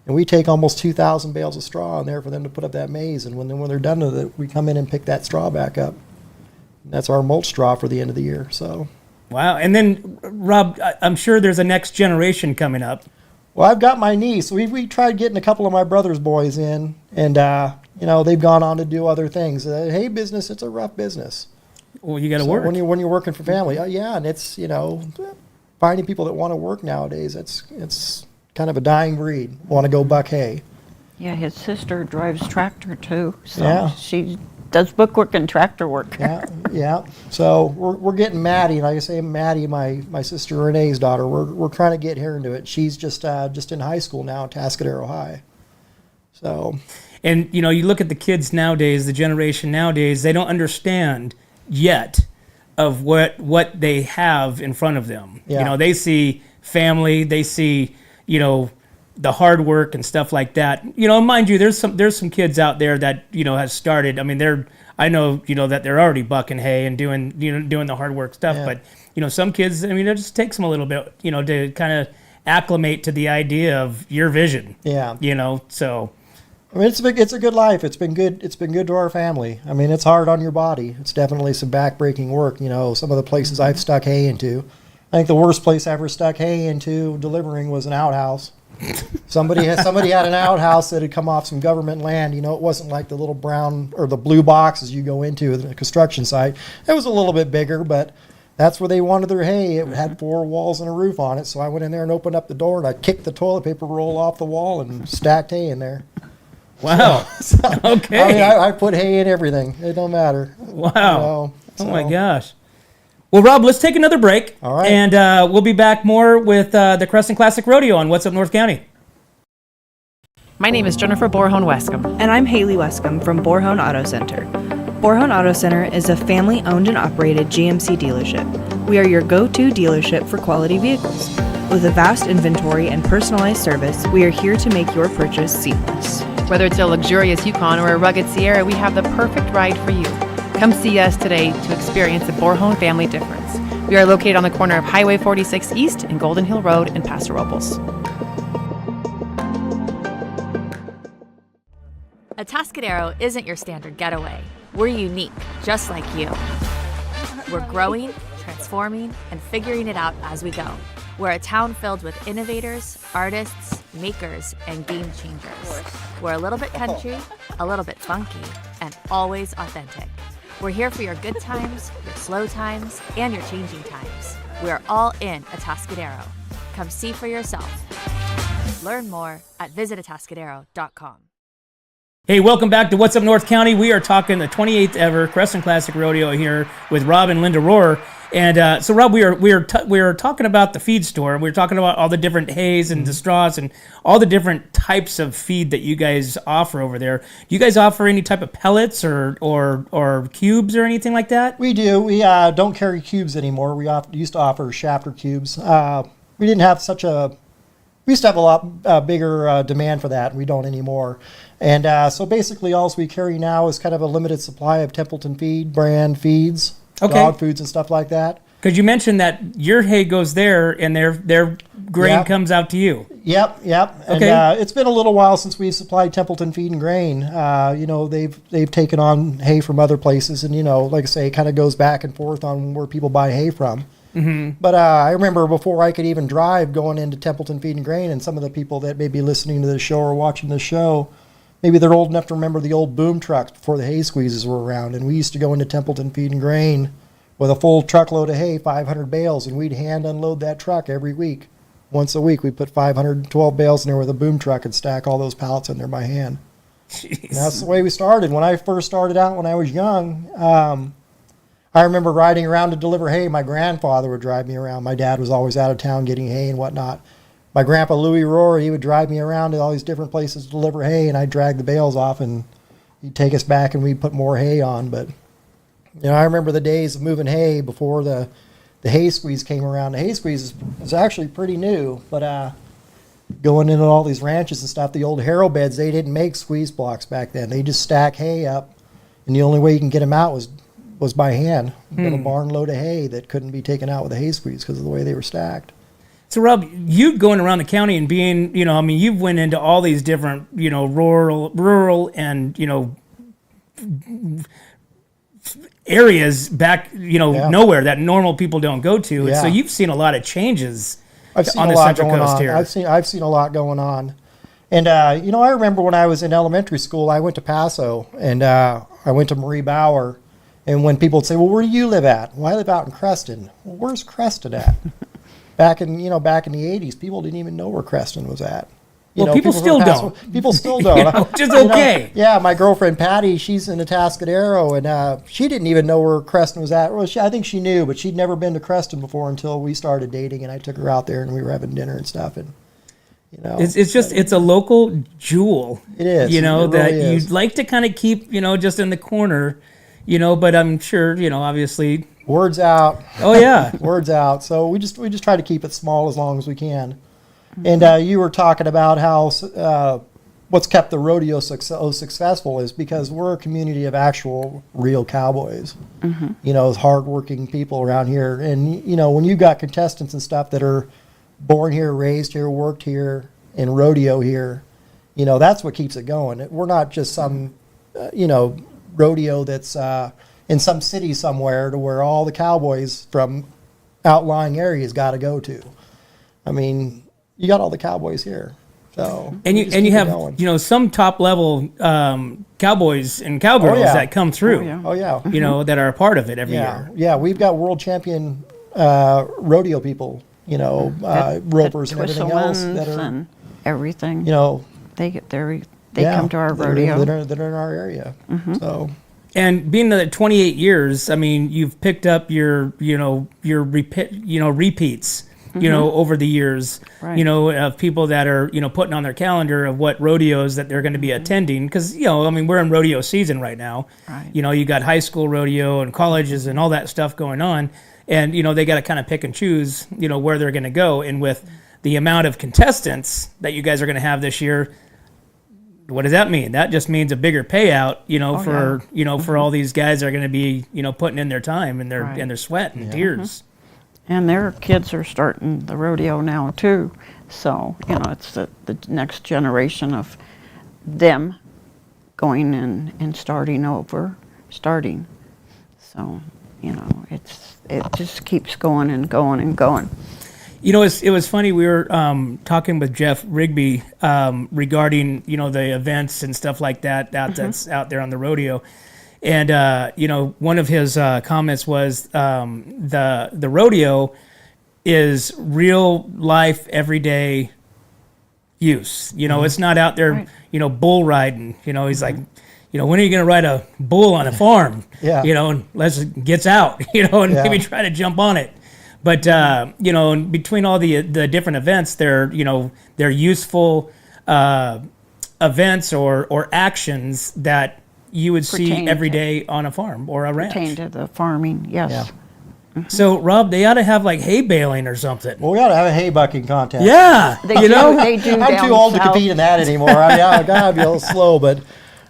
And we take almost 2,000 bales of straw in there for them to put up that maze. And when they're done with it, we come in and pick that straw back up. And that's our mulch straw for the end of the year. So, wow. And then, Rob, I'm sure there's a next generation coming up. Well, I've got my niece. We tried getting a couple of my brother's boys in, and they've gone on to do other things. Hay business, it's a rough business. Well, you got to work when you're working for family. And it's finding people that want to work nowadays. It's kind of a dying breed. Want to go buck hay. Yeah, his sister drives tractor too, so she does bookwork and tractor work. Yeah. So we're getting Maddie, like I say, Maddie, my sister Renee's daughter. We're trying to get her into it. She's just in high school now at Tascadero High. So, and you look at the kids nowadays, the generation nowadays, they don't understand yet of what they have in front of them. Yeah. They see family, they see the hard work and stuff like that. Mind you, there's some kids out there that has started. I mean, I know that they're already bucking hay and doing the hard work stuff. Yeah. But some kids, I mean, it just takes them a little bit, to kind of acclimate to the idea of your vision. Yeah. So. I mean, it's a good life. It's been good. It's been good to our family. I mean, it's hard on your body. It's definitely some backbreaking work. Some of the places I've stuck hay into. I think the worst place I ever stuck hay into delivering was an outhouse. Somebody had an outhouse that had come off some government land. It wasn't like the little brown or the blue boxes you go into at a construction site. It was a little bit bigger, but that's where they wanted their hay. It had 4 walls and a roof on it. So I went in there and opened up the door, and I kicked the toilet paper roll off the wall and stacked hay in there. Wow. Okay. I mean, I put hay in everything. It don't matter. Wow. Oh my gosh. Well, Rob, let's take another break. All right. And we'll be back more with the Creston Classic Rodeo on What's Up North County. My name is Jennifer Borhone-Wescombe. And I'm Haley Wescombe from Borhone Auto Center. Borhone Auto Center is a family-owned and operated GMC dealership. We are your go-to dealership for quality vehicles. With a vast inventory and personalized service, we are here to make your purchase seamless. Whether it's a luxurious Yukon or a rugged Sierra, we have the perfect ride for you. Come see us today to experience the Borjon family difference. We are located on the corner of Highway 46 East and Golden Hill Road in Paso Robles. Atascadero isn't your standard getaway. We're unique, just like you. We're growing, transforming, and figuring it out as we go. We're a town filled with innovators, artists, makers, and game changers. We're a little bit country, a little bit funky, and always authentic. We're here for your good times, your slow times, and your changing times. We're all in Atascadero. Come see for yourself. Learn more at visitatascadero.com. Hey, welcome back to What's Up North County. We are talking the 28th ever Creston Classic Rodeo here with Rob and Linda Rohrer. And so, Rob, we are talking about the feed store. We were talking about all the different hays and the straws and all the different types of feed that you guys offer over there. Do you guys offer any type of pellets or cubes or anything like that? We do. We don't carry cubes anymore. We used to offer shafter cubes. We didn't have such a... We used to have a lot bigger demand for that. We don't anymore. And so basically all we carry now is kind of a limited supply of Templeton Feed brand feeds, dog foods and stuff like that. Because you mentioned that your hay goes there and their grain comes out to you. Yep. Okay. And it's been a little while since we supplied Templeton Feed and grain. They've taken on hay from other places, and like I say, it kind of goes back and forth on where people buy hay from. Mm-hmm. But I remember before I could even drive going into Templeton Feed and Grain, and some of the people that may be listening to this show or watching this show, maybe they're old enough to remember the old boom trucks before the hay squeezes were around. And we used to go into Templeton Feed and Grain with a full truckload of hay, 500 bales, and we'd hand unload that truck every week. Once a week, we'd put 512 bales in there with a boom truck and stack all those pallets in there by hand. And that's the way we started. When I first started out when I was young, I remember riding around to deliver hay. My grandfather would drive me around. My dad was always out of town getting hay and whatnot. My grandpa, Louis Rohrer, he would drive me around to all these different places to deliver hay, and I'd drag the bales off, and he'd take us back, and we'd put more hay on. But, I remember the days of moving hay before the hay squeeze came around. The hay squeeze is actually pretty new, but going into all these ranches and stuff, the old harrow beds, they didn't make squeeze blocks back then. They just stack hay up, and the only way you can get them out was by hand. A barn load of hay that couldn't be taken out with a hay squeeze because of the way they were stacked. So, Rob, you going around the county and being, you've went into all these different, rural and, areas back, nowhere that normal people don't go to. Yeah. So you've seen a lot of changes on the Central Coast here. I've seen a lot going on. And, I remember when I was in elementary school, I went to Paso, and I went to Marie Bauer. And when people would say, well, where do you live at? Well, I live out in Creston. Well, where's Creston at? Back in the 80s, people didn't even know where Creston was at. People still don't. People still don't. Which is okay. My girlfriend Patty, she's in Atascadero, and she didn't even know where Creston was at. Well, I think she knew, but she'd never been to Creston before until we started dating, and I took her out there, and we were having dinner and stuff. And it's a local jewel. It is. You'd like to kind of keep, just in the corner. But I'm sure, obviously. Word's out. Oh, yeah. Word's out. So we just try to keep it small as long as we can. Mm-hmm. And you were talking about how what's kept the rodeo so successful is because we're a community of actual real cowboys. Mm-hmm. As hardworking people around here. And, when you got contestants and stuff that are born here, raised here, worked here, and rodeo here, that's what keeps it going. We're not just some, rodeo that's in some city somewhere to where all the cowboys from outlying areas got to go to. I mean, you got all the cowboys here. So and you have going. Some top level cowboys and cowgirls that come through. Oh yeah. That are a part of it every year. Yeah, we've got world champion rodeo people. Ropers and everything else that are and everything. They get there. They come to our rodeo. They're in our area. Mm-hmm. So, and being the 28 years, you've picked up your repeats, over the years, right. Of people that are, putting on their calendar of what rodeos that they're going to be attending. Because, we're in rodeo season right now. Right. You got high school rodeo and colleges and all that stuff going on. And, they got to kind of pick and choose, where they're going to go. And with the amount of contestants that you guys are going to have this year, what does that mean? That just means a bigger payout, for all these guys that are going to be, putting in their time and their sweat and tears. And their kids are starting the rodeo now too. So, it's the next generation of them going and starting over. So, it just keeps going and going and going. It was funny. We were talking with Jeff Rigby regarding the events and stuff like that that's out there on the rodeo, and one of his comments was the rodeo is real life everyday use. It's not out there bull riding. He's like, when are you going to ride a bull on a farm? Yeah. Unless it gets out. And maybe try to jump on it. But between all the different events, they're useful events or actions that you would see every day on a farm or a ranch. Pertain to the farming, yes. Yeah. So Rob, they ought to have like hay baling or something. Well, we ought to have a hay bucking contest. Yeah, They do I'm too old to south. compete in that anymore. I mean, I gotta be a little slow, but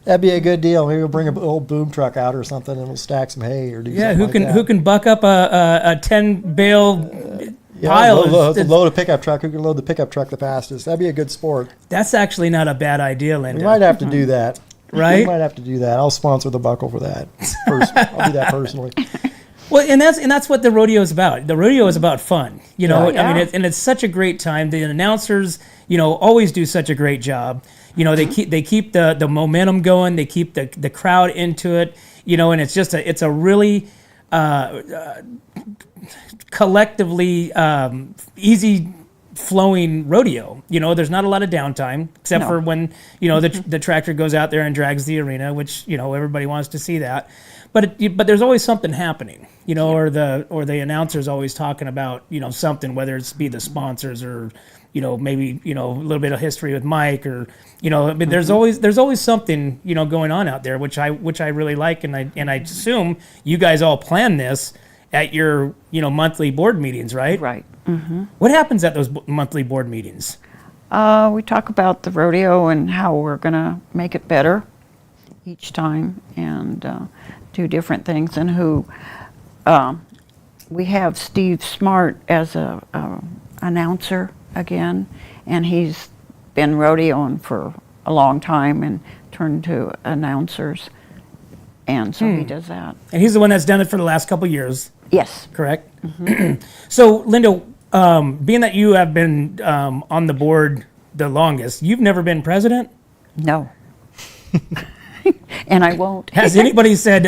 that'd be a good deal. Maybe we'll bring an old boom truck out or something, and we'll stack some hay or do something who like can that. who can buck up a 10 bale pile? Load a pickup truck. Who can load the pickup truck the fastest? That'd be a good sport. That's actually not a bad idea, Linda. We might have to do that. Right? We might have to do that. I'll sponsor the buckle for that. I'll do that personally. Well, and that's what the rodeo is about. The rodeo is about fun, Yeah. I mean, and it's such a great time. The announcers, always do such a great job. They keep the momentum going. They keep the crowd into it. And it's a really collectively easy flowing rodeo. There's not a lot of downtime except for when the tractor goes out there and drags the arena, which everybody wants to see that. But there's always something happening, or the announcer's always talking about something, whether it's be the sponsors or maybe a little bit of history with Mike or I mean, there's always something going on out there, which I really like, and I assume you guys all plan this at your monthly board meetings, right? Right. What happens at those monthly board meetings? We talk about the rodeo and how we're going to make it better each time and do different things. And who we have Steve Smart as a announcer again, and he's been rodeoing for a long time and turned to announcers. And so he does that. And he's the one that's done it for the last couple of years. Yes. Correct? So, Linda, being that you have been on the board the longest, you've never been president? No. And I won't. Has anybody said,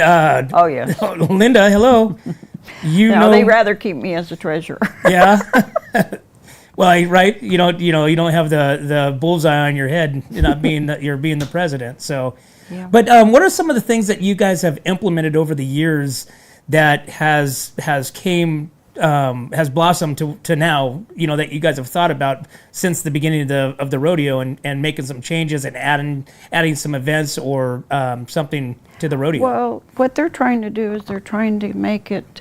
Oh, yes. Linda, hello. No, they'd rather keep me as the treasurer. Yeah. Well, right? You don't have the bullseye on your head, not being that you're being the president. So, Yeah. But what are some of the things that you guys have implemented over the years that has blossomed to now? That you guys have thought about since the beginning of the rodeo and making some changes and adding some events or something to the rodeo. Well, what they're trying to do is they're trying to make it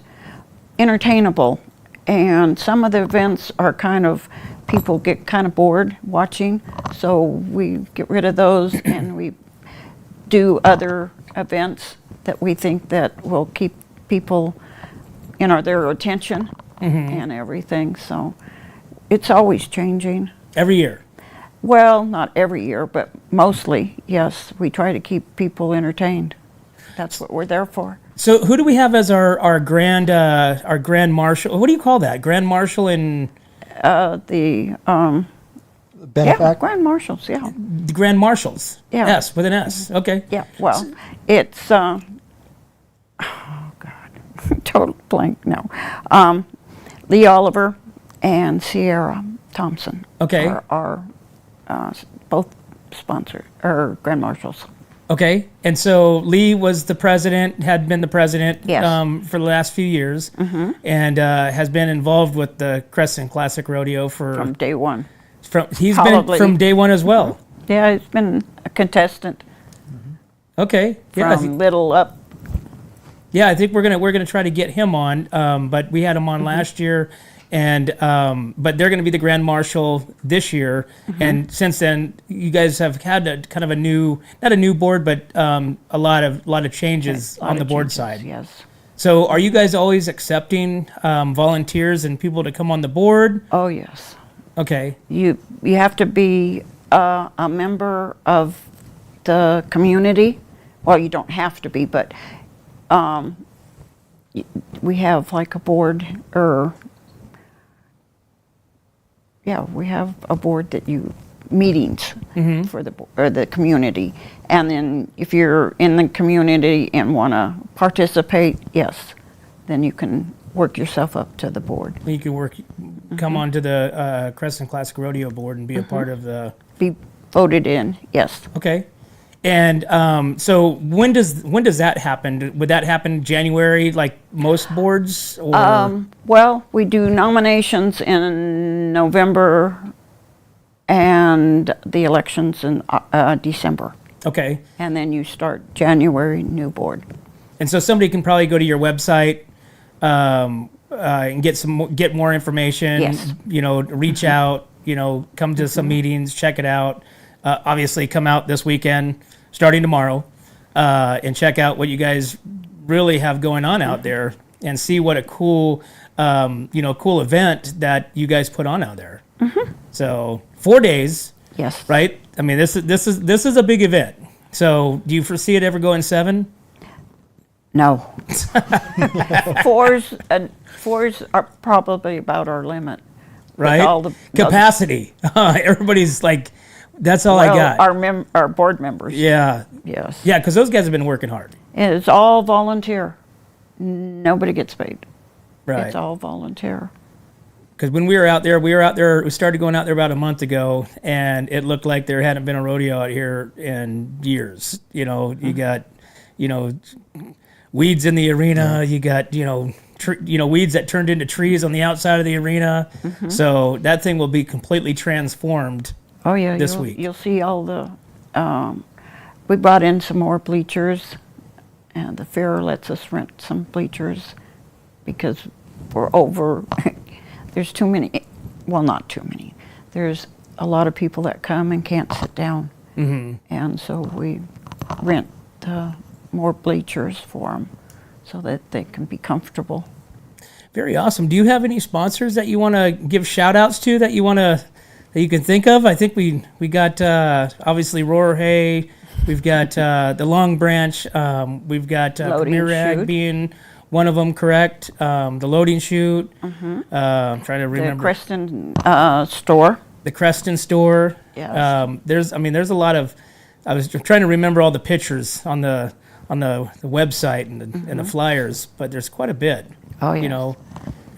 entertainable. And some of the events are people get kind of bored watching. So we get rid of those and we do other events that we think that will keep people, their attention and everything. So it's always changing. Every year? Well, not every year, but mostly, yes. We try to keep people entertained. That's what we're there for. So who do we have as our grand marshal? What do you call that? Grand marshal in The grand marshals, yeah. the grand marshals. Yeah. S with an S. Okay. Yeah, well, it's, oh God, total blank, no. Lee Oliver and Sierra Thompson Okay. are both sponsored, or grand marshals. Okay. And so Lee was the president, had been the president Yes. for the last few years, and has been involved with the Creston Classic Rodeo From day one. He's Probably. been from day one as well. Yeah, he's been a contestant Okay. Yeah. from little up. Yeah, I think we're gonna try to get him on, but we had him on last year, And but they're going to be the Grand Marshal this year. And since then, you guys have had kind of a new, not a new board, but a lot of changes on the board side. Yes. So are you guys always accepting volunteers and people to come on the board? Oh, yes. Okay. You have to be a member of the community. Well, you don't have to be, but we have like a board, we have a board that meetings for the community. And then if you're in the community and want to participate, yes, then you can work yourself up to the board. You can come on to the Creston Classic Rodeo board and be a part of the... Be voted in, yes. Okay. And so when does that happen? Would that happen January, like most boards? Or? Well, we do nominations in November and the elections in December. Okay. And then you start January, new board. And so somebody can probably go to your website and get more information. Yes. Reach out. Come to some meetings, check it out. Obviously, come out this weekend, starting tomorrow, and check out what you guys really have going on out there, and see what a cool event that you guys put on out there. So 4 days. Yes. Right. I mean, this is a big event. So do you foresee it ever going 7? No. Fours are probably about our limit. Right. All the capacity. Everybody's like, that's all I got. Our board members. Yeah. Yes. Yeah, because those guys have been working hard. And it's all volunteer. Nobody gets paid. Right. It's all volunteer. Because when we started going out there about a month ago, and it looked like there hadn't been a rodeo out here in years. You got, weeds in the arena. You got, weeds that turned into trees on the outside of the arena. So that thing will be completely transformed. Oh yeah, this week. You'll see all the. We brought in some more bleachers, and the fair lets us rent some bleachers because we're over. There's too many. Well, not too many. There's a lot of people that come and can't sit down, and so we rent more bleachers for them so that they can be comfortable. Very awesome. Do you have any sponsors that you want to give shout outs to that you can think of? I think we got obviously Rohrer Hay. We've got the Long Branch. We've got Premier Rag being one of them, correct? The loading chute. I'm trying to remember. The Creston store. The Creston store. Yes. There's a lot of. I was trying to remember all the pictures on the website and the flyers, but there's quite a bit. Oh yeah.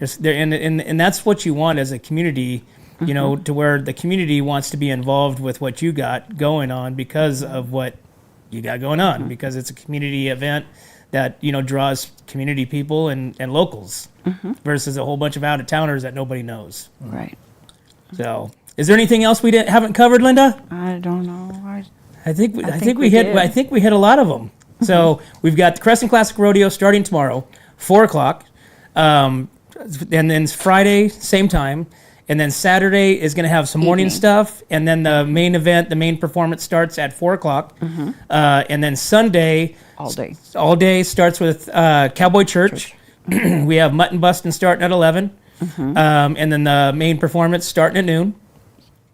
And that's what you want as a community. To where the community wants to be involved with what you got going on because of what you got going on, because it's a community event that, draws community people and locals versus a whole bunch of out-of-towners that nobody knows. Right. So, is there anything else we haven't covered, Linda? I don't know. I think we hit a lot of them. So, we've got the Creston Classic Rodeo starting tomorrow, 4:00. And then Friday, same time. And then Saturday is going to have some morning stuff. And then the main event, the main performance starts at 4:00. And then Sunday, all day starts with Cowboy Church. We have mutton busting starting at 11. And then the main performance starting at noon.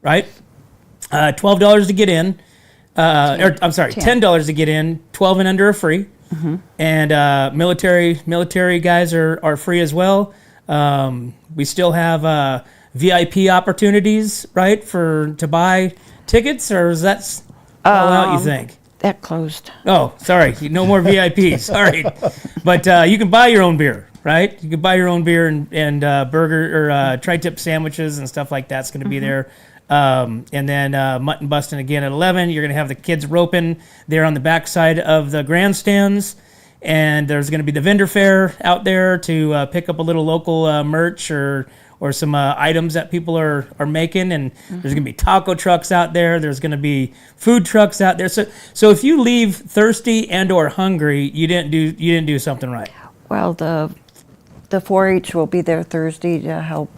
Right? $12 to get in. $10 to get in. 12 and under are free. And military guys are free as well. We still have VIP opportunities, right, to buy tickets, or is that all out, you think? That closed. Oh, sorry, no more VIPs. Sorry, but you can buy your own beer, right? You can buy your own beer and burger or tri-tip sandwiches and stuff like that's going to be there. And then mutton busting again at 11. You're going to have the kids roping there on the backside of the grandstands. And there's going to be the vendor fair out there to pick up a little local merch or some items that people are making. And there's going to be taco trucks out there. There's going to be food trucks out there. So if you leave thirsty and or hungry, you didn't do something right. Well, the The 4-H will be there Thursday to help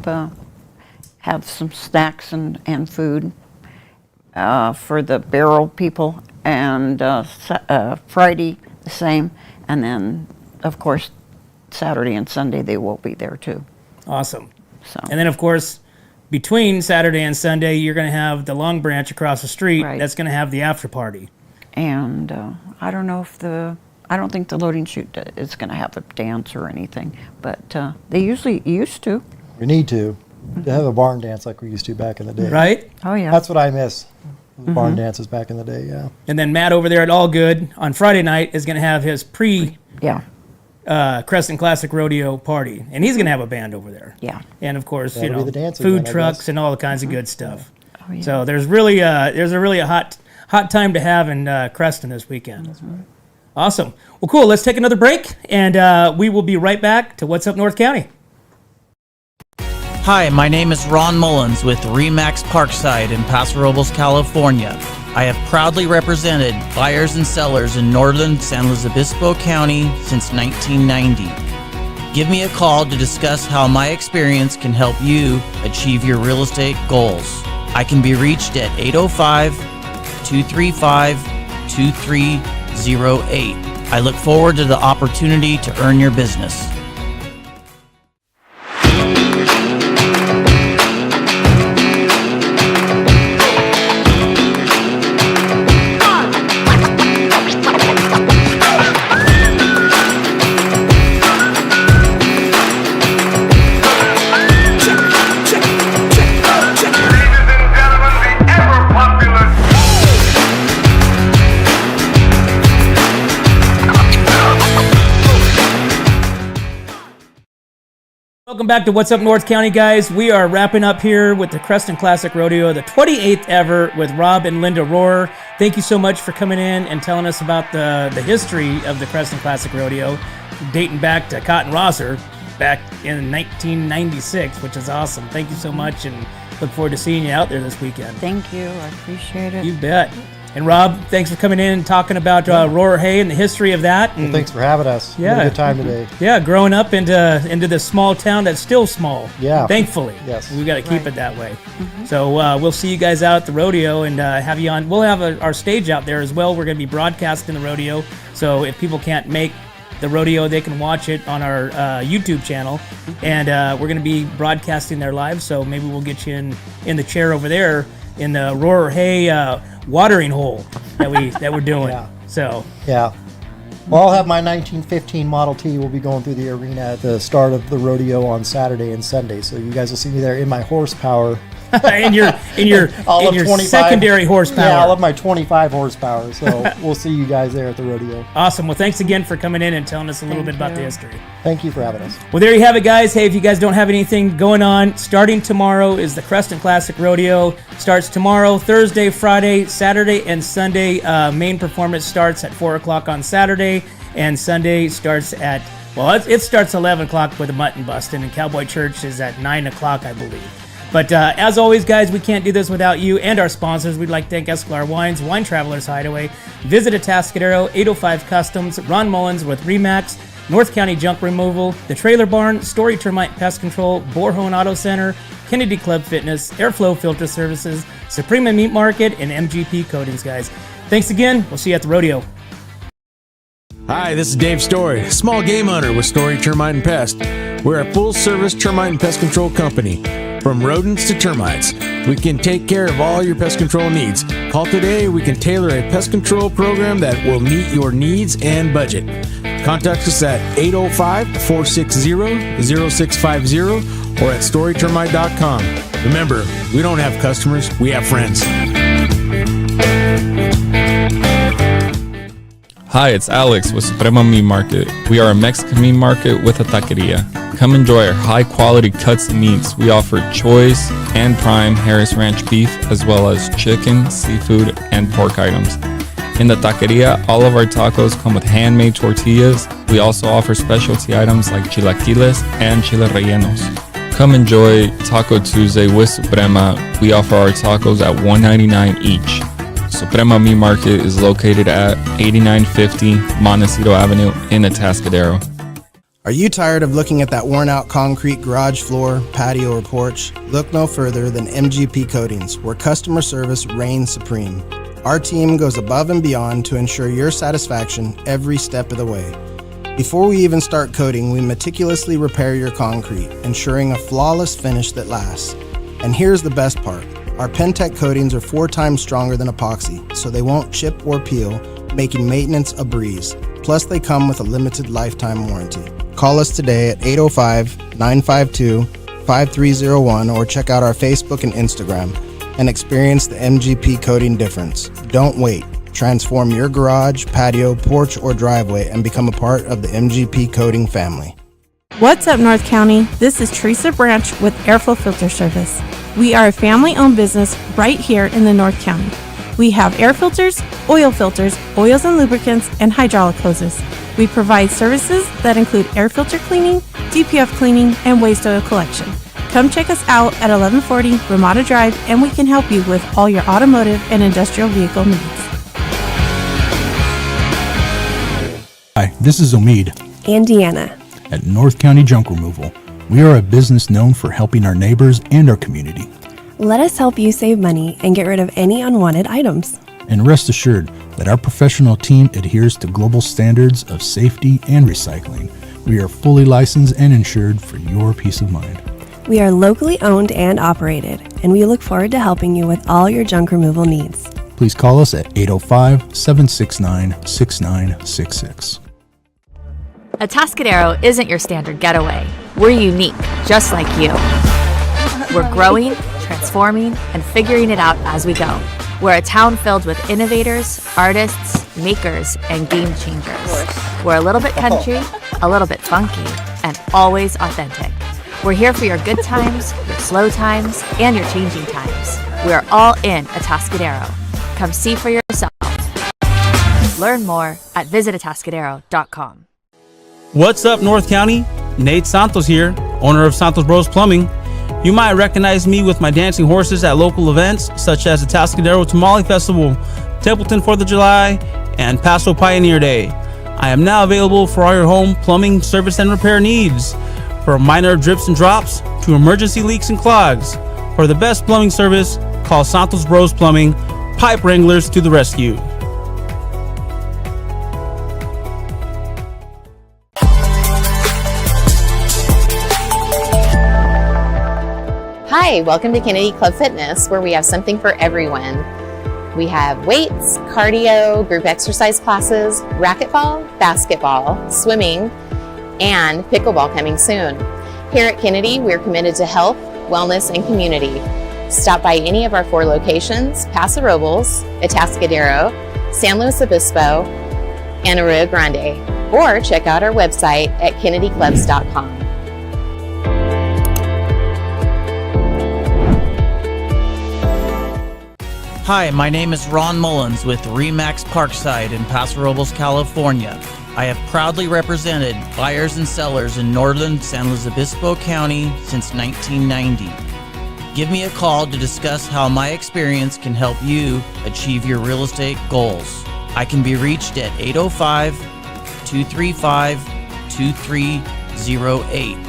have some snacks and food for the barrel people, and Friday the same, and then of course Saturday and Sunday they will be there too. Awesome. So. And then of course between Saturday and Sunday you're going to have the Long Branch across the street. Right. That's going to have the after party. And I don't know if I don't think the loading chute is going to have a dance or anything, but they usually used to. We need to have a barn dance like we used to back in the day. Right? Oh yeah. That's what I miss. The barn dances back in the day, yeah. And then Matt over there at All Good on Friday night is going to have his Creston Classic Rodeo party, and he's going to have a band over there. Yeah. And of course, That'll be the dancing food then, I trucks guess. and all the kinds of good stuff. Oh, yeah. So there's really a hot time to have in Creston this weekend. That's right. Awesome. Well, cool. Let's take another break, and we will be right back to What's Up North County. Hi, my name is Ron Mullins with Remax Parkside in Paso Robles, California. I have proudly represented buyers and sellers in northern San Luis Obispo County since 1990. Give me a call to discuss how my experience can help you achieve your real estate goals. I can be reached at 805-235-2308. I look forward to the opportunity to earn your business. Welcome back to What's Up North County, guys. We are wrapping up here with the Creston Classic Rodeo, the 28th ever, with Rob and Linda Rohrer. Thank you so much for coming in and telling us about the history of the Creston Classic Rodeo, dating back to Cotton Rosser back in 1996, which is awesome. Thank you so much, and look forward to seeing you out there this weekend. Thank you. I appreciate it. You bet. And Rob, thanks for coming in and talking about Rohrer Hay and the history of that. And Well, thanks for having us. We had a good time today. Yeah, growing up into this small town that's still small. Yeah. Thankfully. Yes. We've got to keep it that way. So we'll see you guys out at the rodeo and have you on. We'll have our stage out there as well. We're going to be broadcasting the rodeo. So if people can't make the rodeo, they can watch it on our YouTube channel. And we're going to be broadcasting there live. So maybe we'll get you in the chair over there in the Rohrer Hay watering hole that we're doing. Yeah. So Yeah. Well, I'll have my 1915 Model T. We'll be going through the arena at the start of the rodeo on Saturday and Sunday. So you guys will see me there in my horsepower. in your I'll have 25 secondary horsepower. Yeah, I'll have my 25 horsepower. So we'll see you guys there at the rodeo. Awesome. Well, thanks again for coming in and telling us a little bit about the history. Thank you for having us. Well, there you have it, guys. Hey, if you guys don't have anything going on, starting tomorrow is the Creston Classic Rodeo. Starts tomorrow, Thursday, Friday, Saturday, and Sunday. Main performance starts at 4 o'clock on Saturday, and Sunday starts at, it starts 11 o'clock with a mutton busting, and Cowboy Church is at 9 o'clock, I believe. But as always, guys, we can't do this without you and our sponsors. We'd like to thank Escalar Wines, Wine Travelers Hideaway, Visit Atascadero, 805 Customs, Ron Mullins with Remax, North County Junk Removal, The Trailer Barn, Story Termite Pest Control, Borhone Auto Center, Kennedy Club Fitness, Airflow Filter Services, Suprema Meat Market, and MGP Coatings, guys. Thanks again. We'll see you at the rodeo. Hi, this is Dave Story, small game hunter with Story Termite and Pest. We're a full-service termite and pest control company. From rodents to termites, we can take care of all your pest control needs. Call today. We can tailor a pest control program that will meet your needs and budget. Contact us at 805-460-0650 or at storytermite.com. Remember, we don't have customers, we have friends. Hi, it's Alex with Suprema Meat Market. We are a Mexican meat market with a taqueria. Come enjoy our high-quality cuts and meats. We offer choice and prime Harris Ranch beef, as well as chicken, seafood, and pork items. In the taqueria, all of our tacos come with handmade tortillas. We also offer specialty items like chilaquiles and chile rellenos. Come enjoy Taco Tuesday with Suprema. We offer our tacos at $1.99 each. Suprema Meat Market is located at 8950 Montecito Avenue in Atascadero. Are you tired of looking at that worn out concrete garage floor, patio, or porch? Look no further than MGP Coatings, where customer service reigns supreme. Our team goes above and beyond to ensure your satisfaction every step of the way. Before we even start coating, we meticulously repair your concrete, ensuring a flawless finish that lasts. And here's the best part. Our Pentec coatings are 4 times stronger than epoxy, so they won't chip or peel, making maintenance a breeze. Plus, they come with a limited lifetime warranty. Call us today at 805-952-5301 or check out our Facebook and Instagram and experience the MGP coating difference. Don't wait. Transform your garage, patio, porch, or driveway and become a part of the MGP coating family. What's up, North County? This is Teresa Branch with Airflow Filter Service. We are a family-owned business right here in the North County. We have air filters, oils and lubricants, and hydraulic hoses. We provide services that include air filter cleaning, DPF cleaning, and waste oil collection. Come check us out at 1140 Ramada Drive, and we can help you with all your automotive and industrial vehicle needs. Hi, this is Omid and Deanna at North County Junk Removal. We are a business known for helping our neighbors and our community. Let us help you save money and get rid of any unwanted items. And rest assured that our professional team adheres to global standards of safety and recycling. We are fully licensed and insured for your peace of mind. We are locally owned and operated, and we look forward to helping you with all your junk removal needs. Please call us at 805-769-6966. Atascadero isn't your standard getaway. We're unique, just like you. We're growing, transforming, and figuring it out as we go. We're a town filled with innovators, artists, makers, and game changers. We're a little bit country, a little bit funky, and always authentic. We're here for your good times, your slow times, and your changing times. We're all in Atascadero. Come see for yourself. Learn more at visitatascadero.com. What's up, North County? Nate Santos here, owner of Santos Bros Plumbing. You might recognize me with my dancing horses at local events such as the Atascadero Tamale Festival, Templeton 4th of July, and Paso Pioneer Day. I am now available for all your home plumbing service and repair needs, from minor drips and drops to emergency leaks and clogs. For the best plumbing service, call Santos Bros Plumbing, pipe wranglers to the rescue. Hi, welcome to Kennedy Club Fitness, where we have something for everyone. We have weights, cardio, group exercise classes, racquetball, basketball, swimming, and pickleball coming soon. Here at Kennedy, we're committed to health, wellness, and community. Stop by any of our 4 locations: Paso Robles, Atascadero, San Luis Obispo, and Arroyo Grande, or check out our website at kennedyclubs.com. Hi, my name is Ron Mullins with Remax Parkside in Paso Robles, California. I have proudly represented buyers and sellers in northern San Luis Obispo County since 1990. Give me a call to discuss how my experience can help you achieve your real estate goals. I can be reached at 805-235-2308.